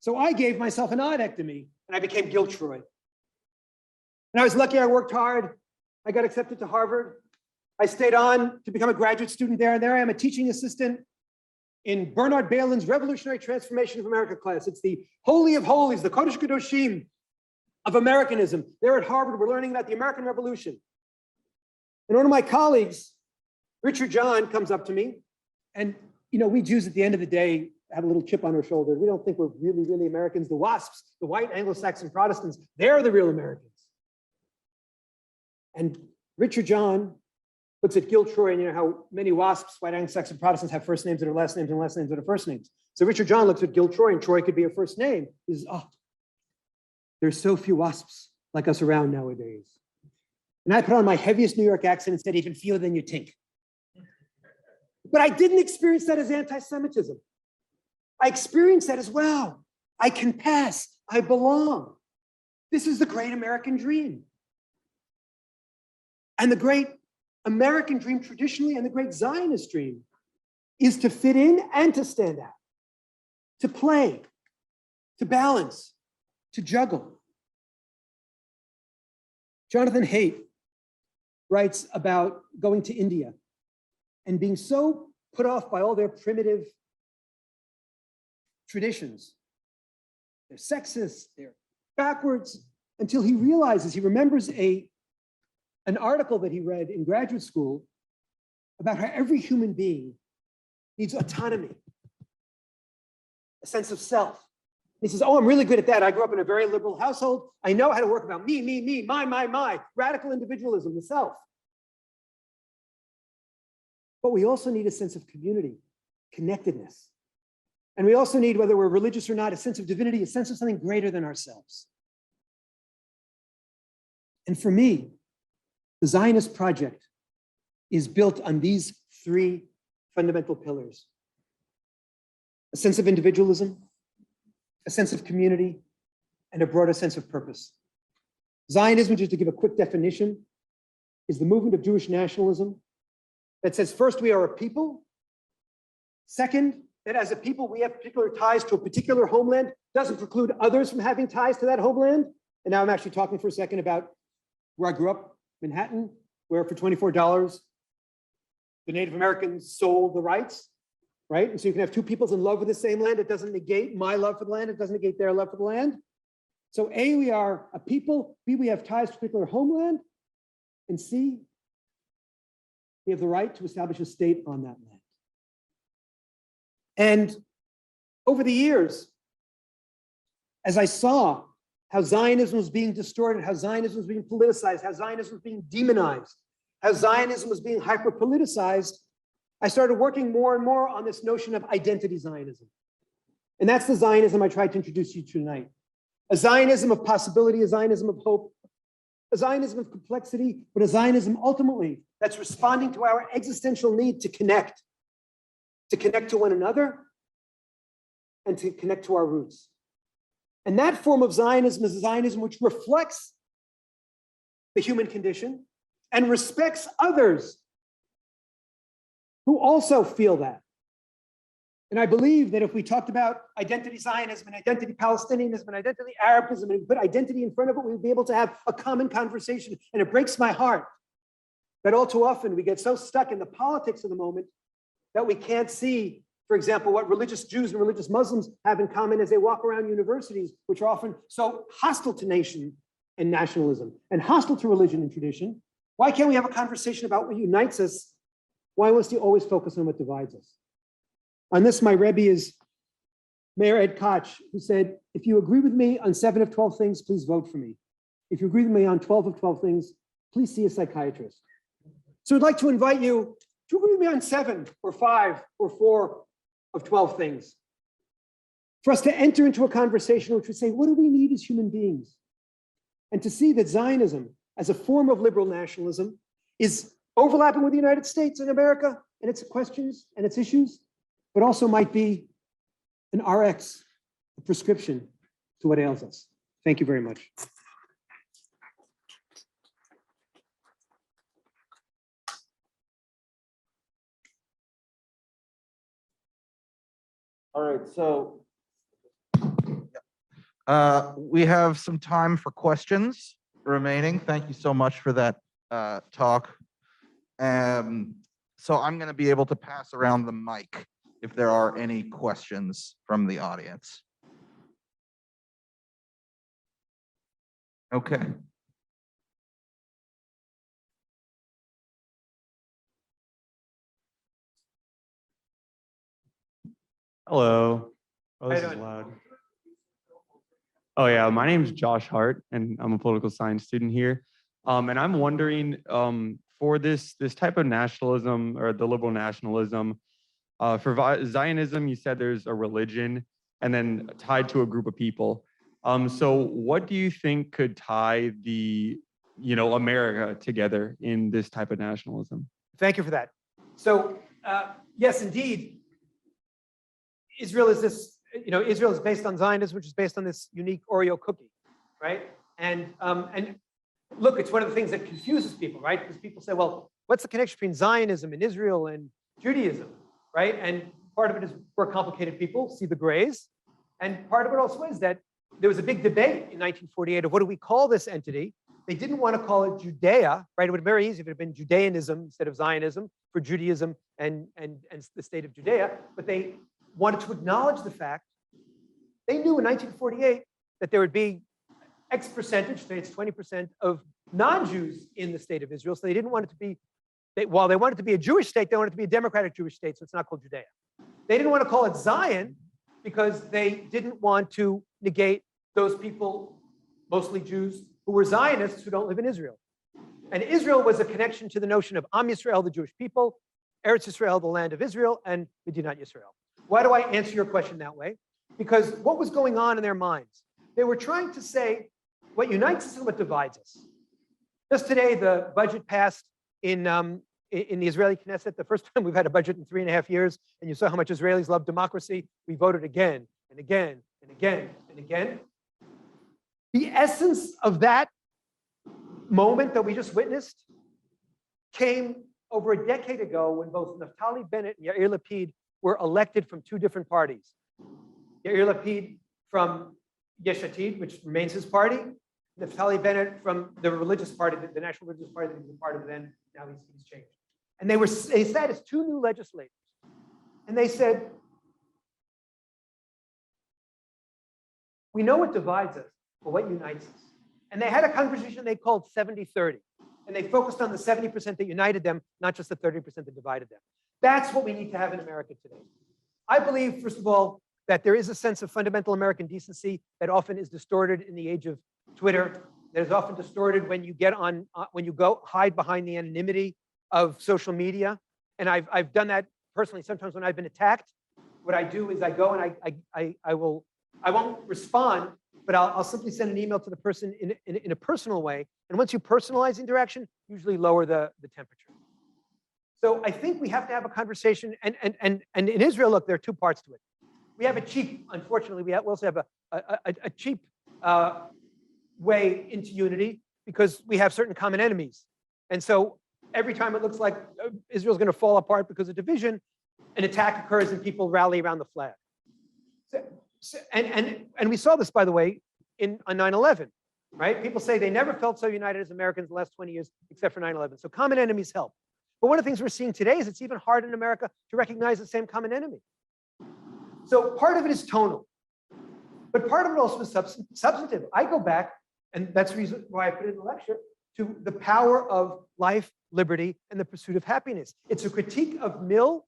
So I gave myself an oddectomy, and I became Gil Troy. And I was lucky, I worked hard. I got accepted to Harvard. I stayed on to become a graduate student there, and there I am, a teaching assistant in Bernard Bailyn's Revolutionary Transformation of America class. It's the Holy of Holies, the Kodesh Kadoshim of Americanism. There at Harvard, we're learning about the American Revolution. And one of my colleagues, Richard John, comes up to me, and we Jews at the end of the day have a little chip on our shoulder. We don't think we're really, really Americans. The WASPs, the white Anglo-Saxon Protestants, they're the real Americans. And Richard John looks at Gil Troy, and you know how many WASPs, white Anglo-Saxon Protestants, have first names that are last names and last names that are first names. So Richard John looks at Gil Troy, and Troy could be a first name. He says, there's so few WASPs like us around nowadays. And I put on my heaviest New York accent and said, even fewer than you think. But I didn't experience that as anti-Semitism. I experienced that as, wow, I can pass, I belong. This is the great American dream. And the great American dream traditionally, and the great Zionist dream, is to fit in and to stand out, to play, to balance, to juggle. Jonathan Haidt writes about going to India and being so put off by all their primitive traditions. They're sexist, they're backwards, until he realizes, he remembers an article that he read in graduate school about how every human being needs autonomy, a sense of self. He says, I'm really good at that. I grew up in a very liberal household. I know how to work about me, my, radical individualism, the self. But we also need a sense of community, connectedness. And we also need, whether we're religious or not, a sense of divinity, a sense of something greater than ourselves. And for me, the Zionist project is built on these three fundamental pillars: a sense of individualism, a sense of community, and a broader sense of purpose. Zionism, just to give a quick definition, is the movement of Jewish nationalism that says, first, we are a people. Second, that as a people, we have particular ties to a particular homeland, doesn't preclude others from having ties to that homeland. And now I'm actually talking for a second about where I grew up, Manhattan, where for $24, the Native Americans sold the rights, right? And so you can have two peoples in love with the same land. It doesn't negate my love for the land. It doesn't negate their love for the land. So A, we are a people. B, we have ties to a particular homeland. And C, we have the right to establish a state on that land. And over the years, as I saw how Zionism was being distorted, how Zionism was being politicized, how Zionism was being demonized, how Zionism was being hyper-politicized, I started working more and more on this notion of identity Zionism. And that's the Zionism I tried to introduce you to tonight. A Zionism of possibility, a Zionism of hope, a Zionism of complexity, but a Zionism ultimately that's responding to our existential need to connect to one another, and to connect to our roots. And that form of Zionism is a Zionism which reflects the human condition and respects others who also feel that. And I believe that if we talked about identity Zionism and identity Palestinianism and identity Arabism and we put identity in front of it, we would be able to have a common conversation. And it breaks my heart that all too often we get so stuck in the politics of the moment that we can't see, for example, what religious Jews and religious Muslims have in common as they walk around universities, which are often so hostile to nation and nationalism and hostile to religion and tradition. Why can't we have a conversation about what unites us? Why must you always focus on what divides us? On this, my Rebbe is Mayor Ed Koch, who said, if you agree with me on 7 of 12 things, please vote for me. If you agree with me on 12 of 12 things, please see a psychiatrist. So I'd like to invite you to agree with me on 7 or 5 or 4 of 12 things. For us to enter into a conversation which would say, what do we need as human beings? And to see that Zionism as a form of liberal nationalism is overlapping with the United States and America and its questions and its issues, but also might be an RX, a prescription to what ails us. Thank you very much. All right, so we have some time for questions remaining. Thank you so much for that talk. So I'm going to be able to pass around the mic if there are any questions from the audience. Okay. Hello. Oh, this is loud. Oh yeah, my name is Josh Hart, and I'm a political science student here. And I'm wondering, for this type of nationalism or the liberal nationalism, for Zionism, you said there's a religion and then tied to a group of people. So what do you think could tie the, America together in this type of nationalism? Thank you for that. So yes, indeed, Israel is this, Israel is based on Zionism, which is based on this unique Oreo cookie, right? And look, it's one of the things that confuses people, right? Because people say, well, what's the connection between Zionism and Israel and Judaism, right? And part of it is we're complicated people, see the grays. And part of it also is that there was a big debate in 1948 of what do we call this entity? They didn't want to call it Judea, right? It would have been very easy if it had been Judaism instead of Zionism for Judaism and the state of Judea. But they wanted to acknowledge the fact they knew in 1948 that there would be X percentage, say it's 20% of non-Jews in the state of Israel. So they didn't want it to be, while they wanted it to be a Jewish state, they wanted it to be a democratic Jewish state, so it's not called Judea. They didn't want to call it Zion because they didn't want to negate those people, mostly Jews, who were Zionists who don't live in Israel. And Israel was a connection to the notion of Am Yisrael, the Jewish people, Eretz Yisrael, the land of Israel, and Medinat Yisrael. Why do I answer your question that way? Because what was going on in their minds? They were trying to say what unites us and what divides us. Just today, the budget passed in the Israeli Knesset, the first time we've had a budget in 3.5 years, and you saw how much Israelis love democracy. We voted again and again and again and again. The essence of that moment that we just witnessed came over a decade ago when both Naftali Bennett and Yair Lapid were elected from two different parties. Yair Lapid from Yesh Atid, which remains his party, Naftali Bennett from the religious party, the national religious party that he was a part of then, now he's changed. And they sat as two new legislators. And they said, we know what divides us, but what unites us? And they had a conversation they called 70-30. And they focused on the 70% that united them, not just the 30% that divided them. That's what we need to have in America today. I believe, first of all, that there is a sense of fundamental American decency that often is distorted in the age of Twitter. That is often distorted when you get on, when you go hide behind the anonymity of social media. And I've done that personally. Sometimes when I've been attacked, what I do is I go and I won't respond, but I'll simply send an email to the person in a personal way. And once you personalize interaction, usually lower the temperature. So I think we have to have a conversation. And in Israel, look, there are two parts to it. We have a cheap, unfortunately, we also have a cheap way into unity because we have certain common enemies. And so every time it looks like Israel's going to fall apart because of division, an attack occurs and people rally around the flag. And we saw this, by the way, on 9/11, right? People say they never felt so united as Americans in the last 20 years, except for 9/11. So common enemies help. But one of the things we're seeing today is it's even hard in America to recognize the same common enemy. So part of it is tonal, but part of it also is substantive. I go back, and that's the reason why I put it in the lecture, to the power of life, liberty, and the pursuit of happiness. It's a critique of Mill.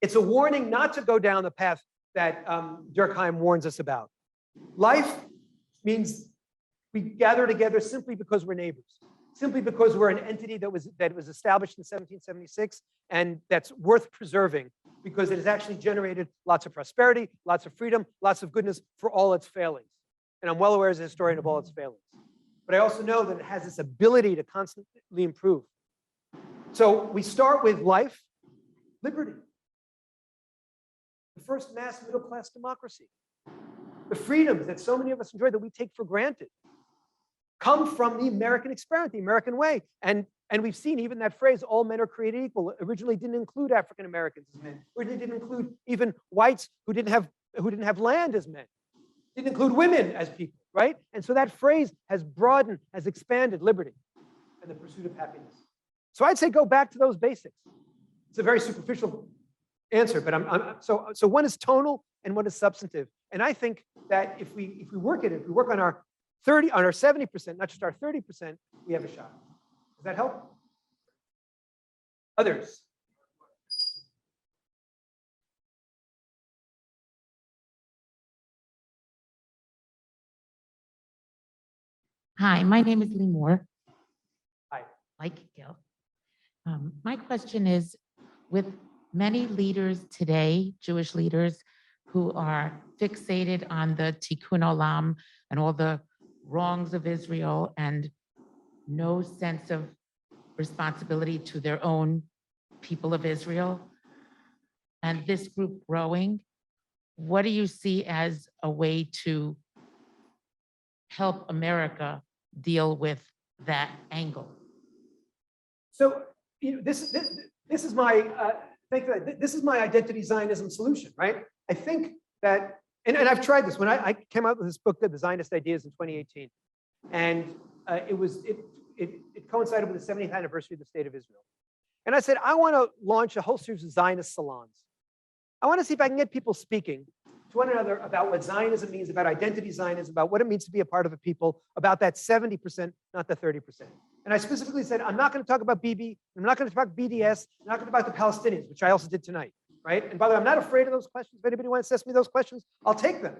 It's a warning not to go down the path that Durkheim warns us about. Life means we gather together simply because we're neighbors, simply because we're an entity that was established in 1776 and that's worth preserving because it has actually generated lots of prosperity, lots of freedom, lots of goodness for all its failings. And I'm well aware as a historian of all its failings. But I also know that it has this ability to constantly improve. So we start with life, liberty. The first mass middle-class democracy. The freedoms that so many of us enjoy that we take for granted come from the American experiment, the American way. And we've seen even that phrase, all men are created equal, originally didn't include African Americans as men, originally didn't include even whites who didn't have land as men, didn't include women as people, right? And so that phrase has broadened, has expanded liberty and the pursuit of happiness. So I'd say go back to those basics. It's a very superficial answer, but so one is tonal and one is substantive. And I think that if we work at it, if we work on our 70%, not just our 30%, we have a shot. Does that help? Others? Hi, my name is Lee Moore. Hi. Like Gil. My question is, with many leaders today, Jewish leaders, who are fixated on the tikkun olam and all the wrongs of Israel and no sense of responsibility to their own people of Israel, and this group growing, what do you see as a way to help America deal with that angle? So this is my this is my identity Zionism solution, right? I think that, and I've tried this when I came out with this book, The Zionist Ideas, in 2018, and it coincided with the 70th anniversary of the State of Israel. And I said, I want to launch a whole series of Zionist salons. I want to see if I can get people speaking to one another about what Zionism means, about identity Zionism, about what it means to be a part of a people, about that 70%, not the 30%. And I specifically said, I'm not going to talk about Bibi, I'm not going to talk about BDS, I'm not going to talk about the Palestinians, which I also did tonight, right? And by the way, I'm not afraid of those questions. If anybody wants to ask me those questions, I'll take them,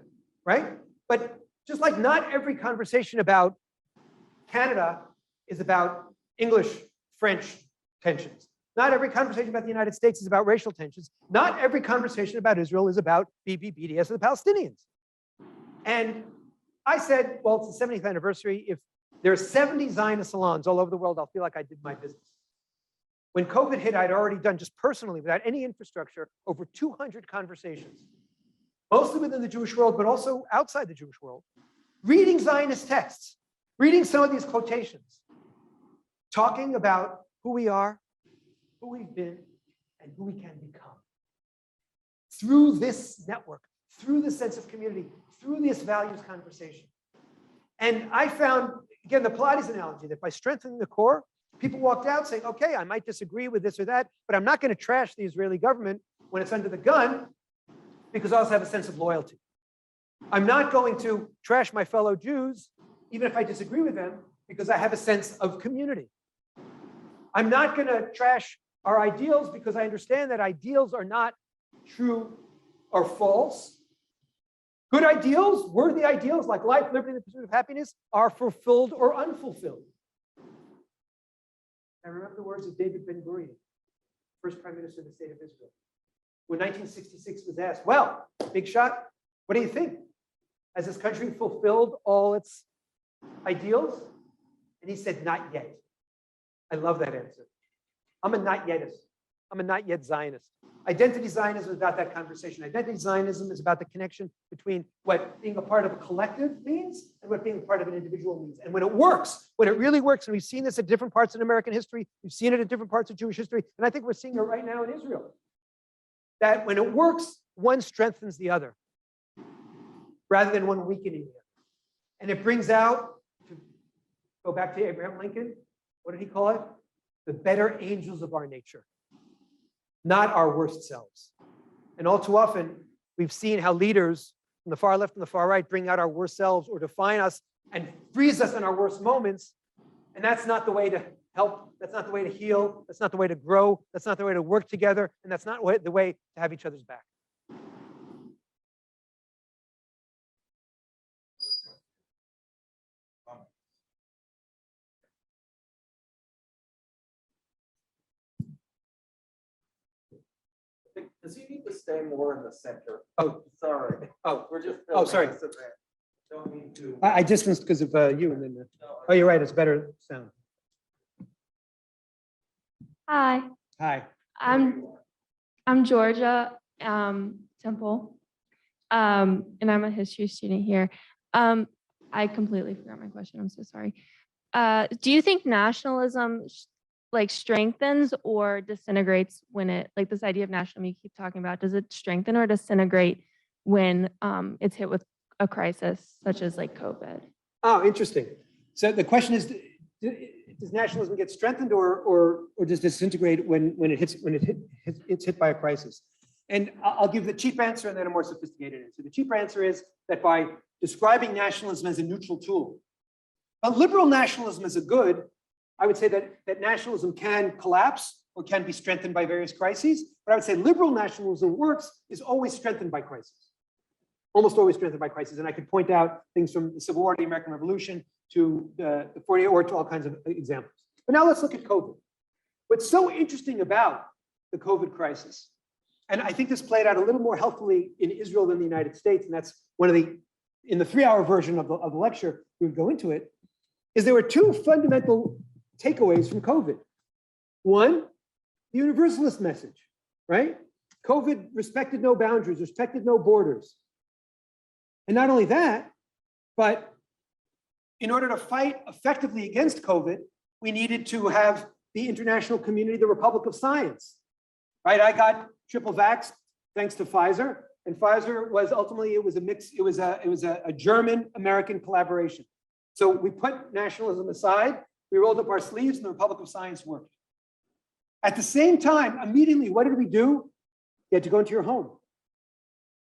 right? But just like not every conversation about Canada is about English, French tensions. Not every conversation about the United States is about racial tensions. Not every conversation about Israel is about Bibi, BDS, or the Palestinians. And I said, well, it's the 70th anniversary. If there are 70 Zionist salons all over the world, I'll feel like I did my business. When COVID hit, I'd already done, just personally, without any infrastructure, over 200 conversations, mostly within the Jewish world, but also outside the Jewish world, reading Zionist texts, reading some of these quotations, talking about who we are, who we've been, and who we can become. through this network, through the sense of community, through this values conversation. And I found, again, the Pilates analogy, that by strengthening the core, people walked out saying, okay, I might disagree with this or that, but I'm not going to trash the Israeli government when it's under the gun, because I also have a sense of loyalty. I'm not going to trash my fellow Jews, even if I disagree with them, because I have a sense of community. I'm not going to trash our ideals because I understand that ideals are not true or false. Good ideals, worthy ideals like life, liberty, and the pursuit of happiness are fulfilled or unfulfilled. I remember the words of David Ben-Gurion, first prime minister of the state of Israel. When 1966 was asked, well, big shot, what do you think? Has this country fulfilled all its ideals? And he said, not yet. I love that answer. I'm a not yetist. I'm a not yet Zionist. Identity Zionism is about that conversation. Identity Zionism is about the connection between what being a part of a collective means and what being a part of an individual means. And when it works, when it really works, and we've seen this at different parts in American history, we've seen it at different parts of Jewish history, and I think we're seeing it right now in Israel, that when it works, one strengthens the other rather than one weakening the other. And it brings out, to go back to Abraham Lincoln, what did he call it? The better angels of our nature, not our worst selves. And all too often, we've seen how leaders from the far left and the far right bring out our worst selves or define us and freeze us in our worst moments. And that's not the way to help. That's not the way to heal. That's not the way to grow. That's not the way to work together. And that's not the way to have each other's back. Does he need to stay more in the center? Oh, Sorry. oh, We're just. Oh, sorry. filming this event. Don't mean to. I distanced because of you. And then, No, oh, you're right. It's better sound. Hi, Hi. I'm Georgia Temple, and I'm a history student here. I completely forgot my question. I'm so sorry. Do you think nationalism strengthens or disintegrates when it, like this idea of nationalism you keep talking about, does it strengthen or disintegrate when it's hit with a crisis such as like COVID? Oh, interesting. So the question is, does nationalism get strengthened or does it disintegrate when it's hit by a crisis? And I'll give the cheap answer and then a more sophisticated answer. The cheap answer is that by describing nationalism as a neutral tool, but liberal nationalism is a good, I would say that nationalism can collapse or can be strengthened by various crises. But I would say liberal nationalism is always strengthened by crisis, almost always strengthened by crisis. And I could point out things from the Civil War to the American Revolution to the 48 War to all kinds of examples. But now let's look at COVID. What's so interesting about the COVID crisis, and I think this played out a little more healthily in Israel than the United States, and that's one of in the 3-hour version of the lecture, we would go into it, is there were two fundamental takeaways from COVID. One, the universalist message, right? COVID respected no boundaries, respected no borders. And not only that, but in order to fight effectively against COVID, we needed to have the international community, the Republic of Science, right? I got triple vaxxed thanks to Pfizer, and Pfizer was ultimately, it was a mix, it was a German-American collaboration. So we put nationalism aside, we rolled up our sleeves, and the Republic of Science worked. At the same time, immediately, what did we do? You had to go into your home.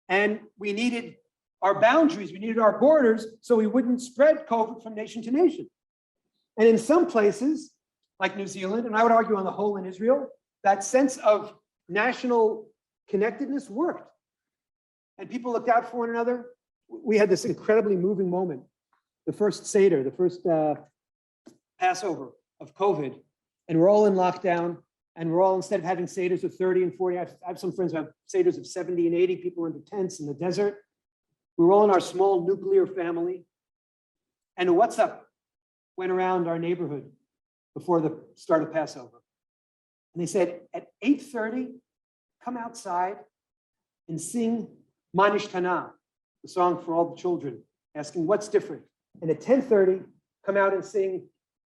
And we needed our boundaries, we needed our borders, so we wouldn't spread COVID from nation to nation. And in some places, like New Zealand, and I would argue on the whole in Israel, that sense of national connectedness worked. And people looked out for one another. We had this incredibly moving moment. The first Seder, the first Passover of COVID, and we're all in lockdown, and we're all, instead of having Seders of 30 and 40, I have some friends who have Seders of 70 and 80, people in the tents in the desert. We were all in our small nuclear family, and a WhatsApp went around our neighborhood before the start of Passover. And they said, at 8:30, come outside and sing Manish Kana, the song for all the children, asking what's different. And at 10:30, come out and sing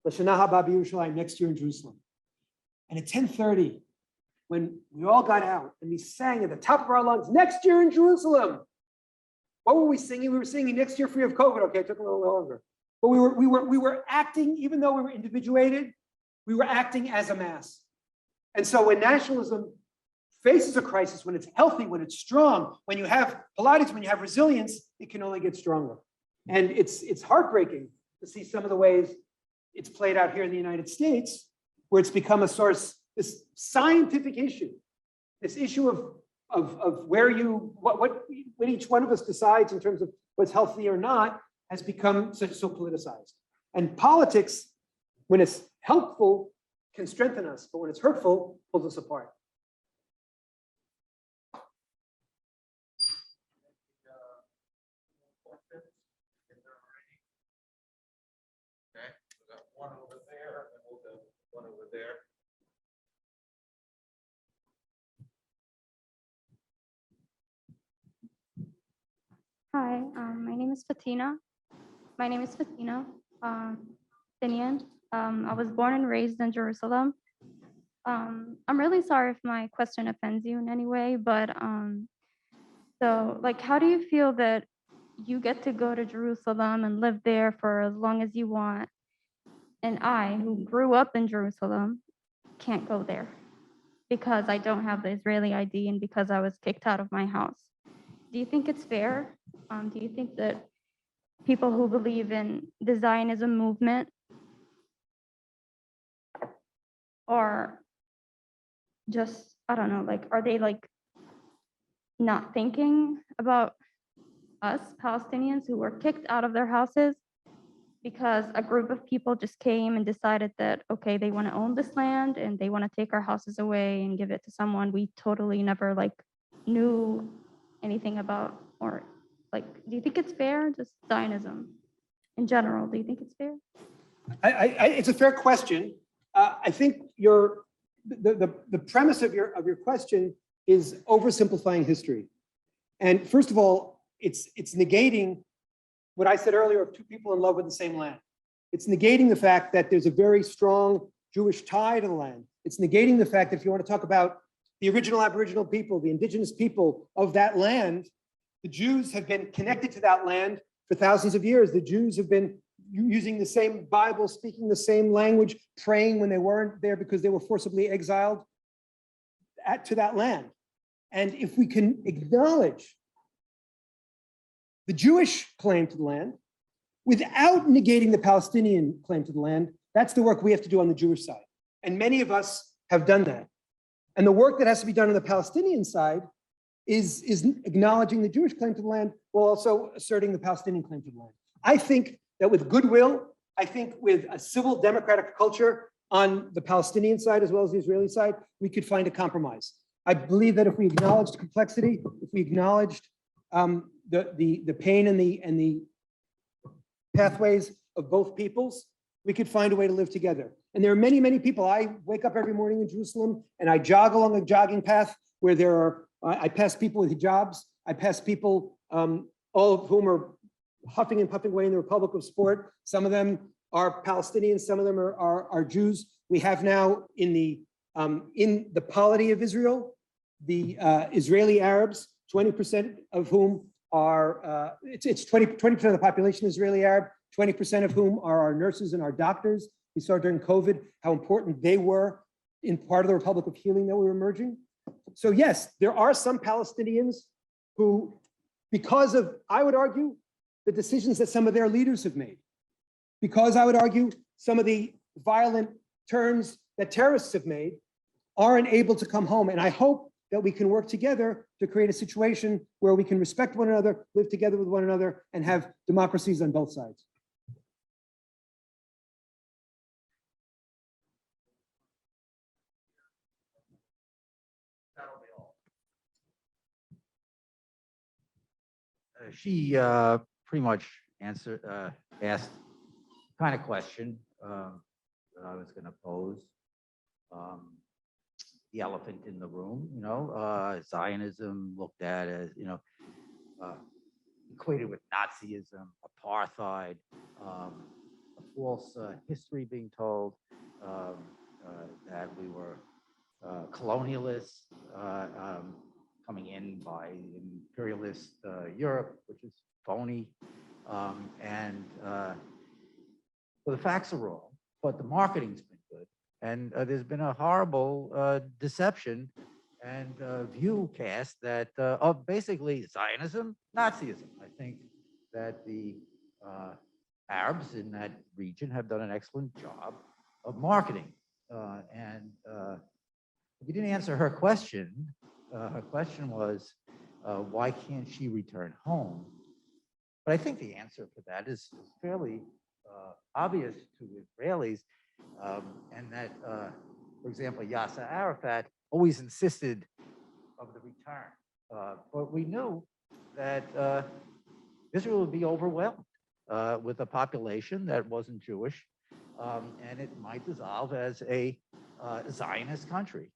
L'Shana Haba B'Yerushalayim, next year in Jerusalem. And at 10:30, when we all got out and we sang at the top of our lungs, next year in Jerusalem. What were we singing? We were singing next year free of COVID. Okay, it took a little longer. But we were acting, even though we were individuated, we were acting as a mass. And so when nationalism faces a crisis, when it's healthy, when it's strong, when you have Pilates, when you have resilience, it can only get stronger. And it's heartbreaking to see some of the ways it's played out here in the United States, where it's become a source, this scientific issue, this issue of where what each one of us decides in terms of what's healthy or not has become so politicized. And politics, when it's helpful, can strengthen us, but when it's hurtful, pulls us apart. Okay, we got one over there, and we'll go one over there. Hi, my name is Fatina. Finian. I was born and raised in Jerusalem. I'm really sorry if my question offends you in any way, but so like, how do you feel that you get to go to Jerusalem and live there for as long as you want, and I, who grew up in Jerusalem, can't go there because I don't have the Israeli ID and because I was kicked out of my house? Do you think it's fair? Do you think that people who believe in the Zionism movement are just, I don't know, like, are they like not thinking about us Palestinians who were kicked out of their houses because a group of people just came and decided that, okay, they want to own this land and they want to take our houses away and give it to someone we totally never like knew anything about? Or like, do you think it's fair? Just Zionism in general, do you think it's fair? It's a fair question. I think the premise of your question is oversimplifying history. And first of all, it's negating what I said earlier of two people in love with the same land. It's negating the fact that there's a very strong Jewish tie to the land. It's negating the fact that if you want to talk about the original Aboriginal people, the indigenous people of that land, the Jews have been connected to that land for thousands of years. The Jews have been using the same Bible, speaking the same language, praying when they weren't there because they were forcibly exiled to that land. And if we can acknowledge the Jewish claim to the land without negating the Palestinian claim to the land, that's the work we have to do on the Jewish side. And many of us have done that. And the work that has to be done on the Palestinian side is acknowledging the Jewish claim to the land while also asserting the Palestinian claim to the land. I think that with goodwill, I think with a civil democratic culture on the Palestinian side as well as the Israeli side, we could find a compromise. I believe that if we acknowledged complexity, if we acknowledged the pain and the pathways of both peoples, we could find a way to live together. And there are many, many people. I wake up every morning in Jerusalem and I jog along a jogging path where there are, I pass people with hijabs. I pass people, all of whom are huffing and puffing away in the Republic of Sport. Some of them are Palestinians, some of them are Jews. We have now in the polity of Israel, the Israeli Arabs, 20% of whom are, it's 20% of the population Israeli Arab, 20% of whom are our nurses and our doctors. We saw during COVID how important they were in part of the Republic of Healing that we were emerging. So yes, there are some Palestinians who, because of, I would argue, the decisions that some of their leaders have made, because I would argue some of the violent turns that terrorists have made, aren't able to come home. And I hope that we can work together to create a situation where we can respect one another, live together with one another, and have democracies on both sides. She pretty much answered, asked kind of question that I was going to pose. The elephant in the room, Zionism looked at as, equated with Nazism, apartheid, a false history being told that we were colonialists coming in by imperialist Europe, which is phony. So the facts are wrong, but the marketing's been good. And there's been a horrible deception and view cast that of basically Zionism, Nazism. I think that the Arabs in that region have done an excellent job of marketing. You didn't answer her question. Her question was, why can't she return home? But I think the answer for that is fairly obvious to Israelis, and that, for example, Yasser Arafat always insisted of the return. But we knew that Israel would be overwhelmed with a population that wasn't Jewish, and it might dissolve as a Zionist country.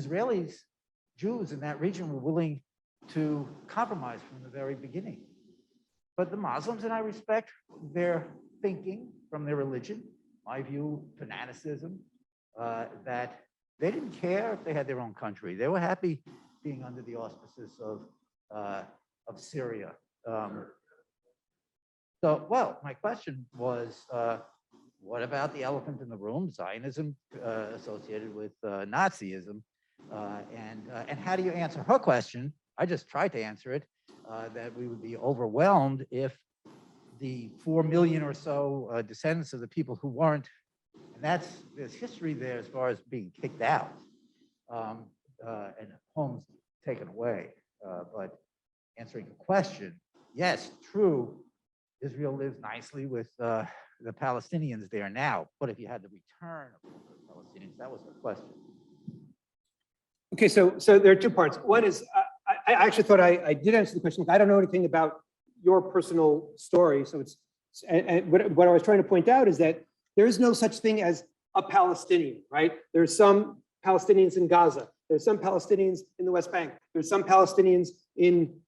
Israelis, Jews in that region were willing to compromise from the very beginning. But the Muslims, and I respect their thinking from their religion, my view, fanaticism, that they didn't care if they had their own country. They were happy being under the auspices of Syria. Well, my question was, what about the elephant in the room, Zionism associated with Nazism? And how do you answer her question? I just tried to answer it, that we would be overwhelmed if the 4 million or so descendants of the people who weren't, and there's history there as far as being kicked out and homes taken away. But answering the question, yes, true, Israel lives nicely with the Palestinians there now, but if you had the return of the Palestinians, that was the question. Okay, so there are two parts. One is, I actually thought I did answer the question. I don't know anything about your personal story. So it's, and what I was trying to point out is that there is no such thing as a Palestinian, right? There's some Palestinians in Gaza. There's some Palestinians in the West Bank. There's some Palestinians in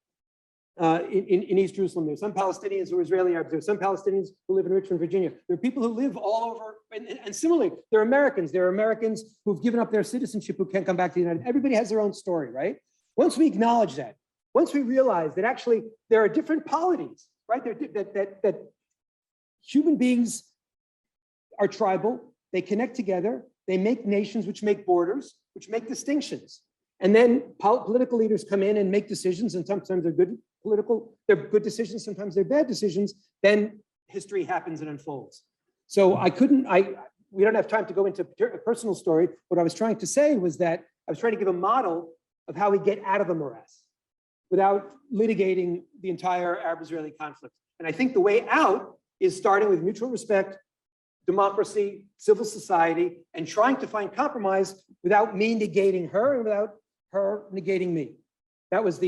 East Jerusalem. There's some Palestinians who are Israeli Arabs. There's some Palestinians who live in Richmond, Virginia. There are people who live all over, and similarly, there are Americans. There are Americans who've given up their citizenship who can't come back to the United States. Everybody has their own story, right? Once we acknowledge that, once we realize that actually there are different polities, right? That human beings are tribal, they connect together, they make nations which make borders, which make distinctions. And then political leaders come in and make decisions, and sometimes they're good decisions, sometimes they're bad decisions, then history happens and unfolds. So we don't have time to go into a personal story. What I was trying to say was that I was trying to give a model of how we get out of the morass without litigating the entire Arab-Israeli conflict. And I think the way out is starting with mutual respect, democracy, civil society, and trying to find compromise without me negating her and without her negating me. That was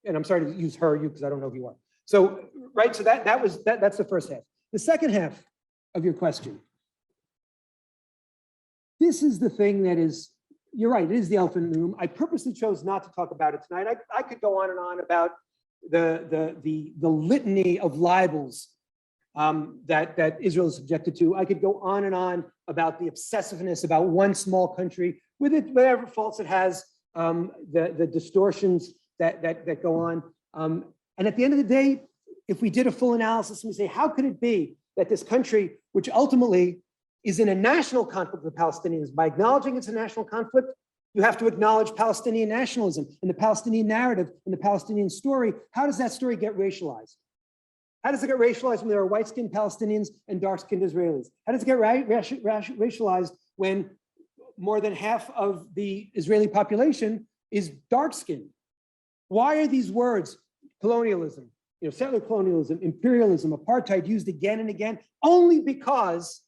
and I'm sorry to use you, because I don't know who you are. So, right, so that's the first half. The second half of your question. This is the thing that is, you're right, it is the elephant in the room. I purposely chose not to talk about it tonight. I could go on and on about the litany of libels that Israel is subjected to. I could go on and on about the obsessiveness about one small country with it, whatever faults it has, the distortions that go on. And at the end of the day, if we did a full analysis and we say, how could it be that this country, which ultimately is in a national conflict with the Palestinians, by acknowledging it's a national conflict, you have to acknowledge Palestinian nationalism and the Palestinian narrative and the Palestinian story. How does that story get racialized? How does it get racialized when there are white-skinned Palestinians and dark-skinned Israelis? How does it get racialized when more than half of the Israeli population is dark-skinned? Why are these words, colonialism, settler colonialism, imperialism, apartheid, used again and again? Only because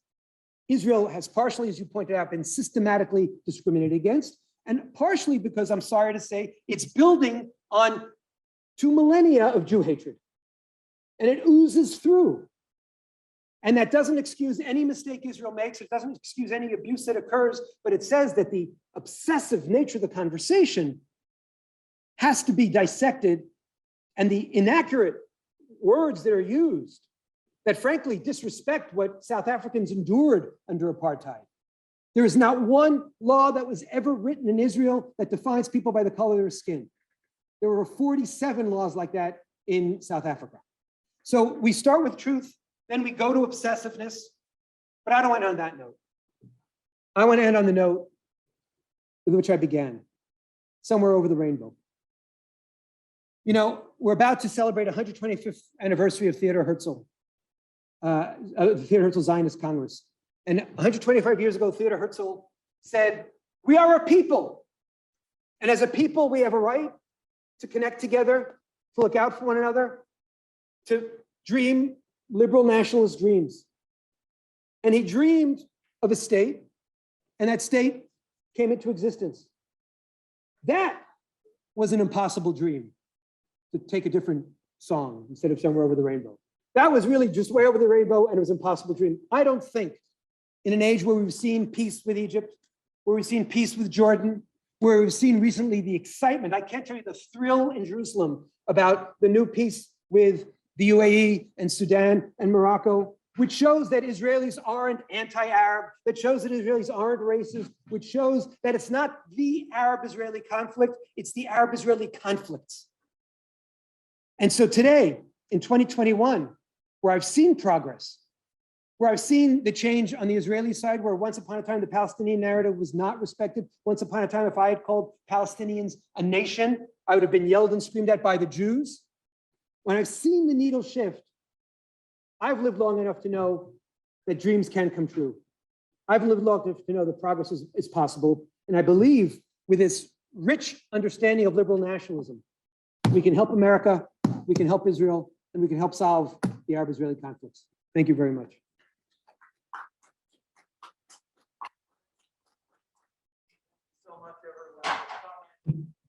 Israel has partially, as you pointed out, been systematically discriminated against, and partially because, I'm sorry to say, it's building on 2 millennia of Jew hatred. And it oozes through. And that doesn't excuse any mistake Israel makes. It doesn't excuse any abuse that occurs, but it says that the obsessive nature of the conversation has to be dissected, and the inaccurate words that are used that frankly disrespect what South Africans endured under apartheid. There is not one law that was ever written in Israel that defines people by the color of their skin. There were 47 laws like that in South Africa. So we start with truth, then we go to obsessiveness, but I don't want to end on that note. I want to end on the note with which I began, somewhere over the rainbow. You know, we're about to celebrate 125th anniversary of Theodor Herzl, the Theodor Herzl Zionist Congress. And 125 years ago, Theodor Herzl said, "We are a people. And as a people, we have a right to connect together, to look out for one another, to dream liberal nationalist dreams." And he dreamed of a state, and that state came into existence. That was an impossible dream, to take a different song instead of Somewhere Over the Rainbow. That was really just way over the rainbow, and it was an impossible dream. I don't think in an age where we've seen peace with Egypt, where we've seen peace with Jordan, where we've seen recently the excitement, I can't tell you the thrill in Jerusalem about the new peace with the UAE and Sudan and Morocco, which shows that Israelis aren't anti-Arab, that shows that Israelis aren't racist, which shows that it's not the Arab-Israeli conflict, it's the Arab-Israeli conflicts. And so today, in 2021, where I've seen progress, where I've seen the change on the Israeli side, where once upon a time the Palestinian narrative was not respected. Once upon a time, if I had called Palestinians a nation, I would have been yelled and screamed at by the Jews. When I've seen the needle shift, I've lived long enough to know that dreams can come true. I've lived long enough to know that progress is possible. And I believe with this rich understanding of liberal nationalism, we can help America, we can help Israel, and we can help solve the Arab-Israeli conflicts. Thank you very much.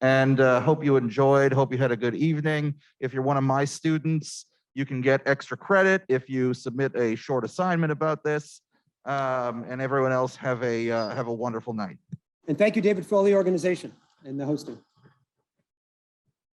And hope you enjoyed, hope you had a good evening. If you're one of my students, you can get extra credit if you submit a short assignment about this. And everyone else have a wonderful night. And thank you, David, for all the organization and the hosting.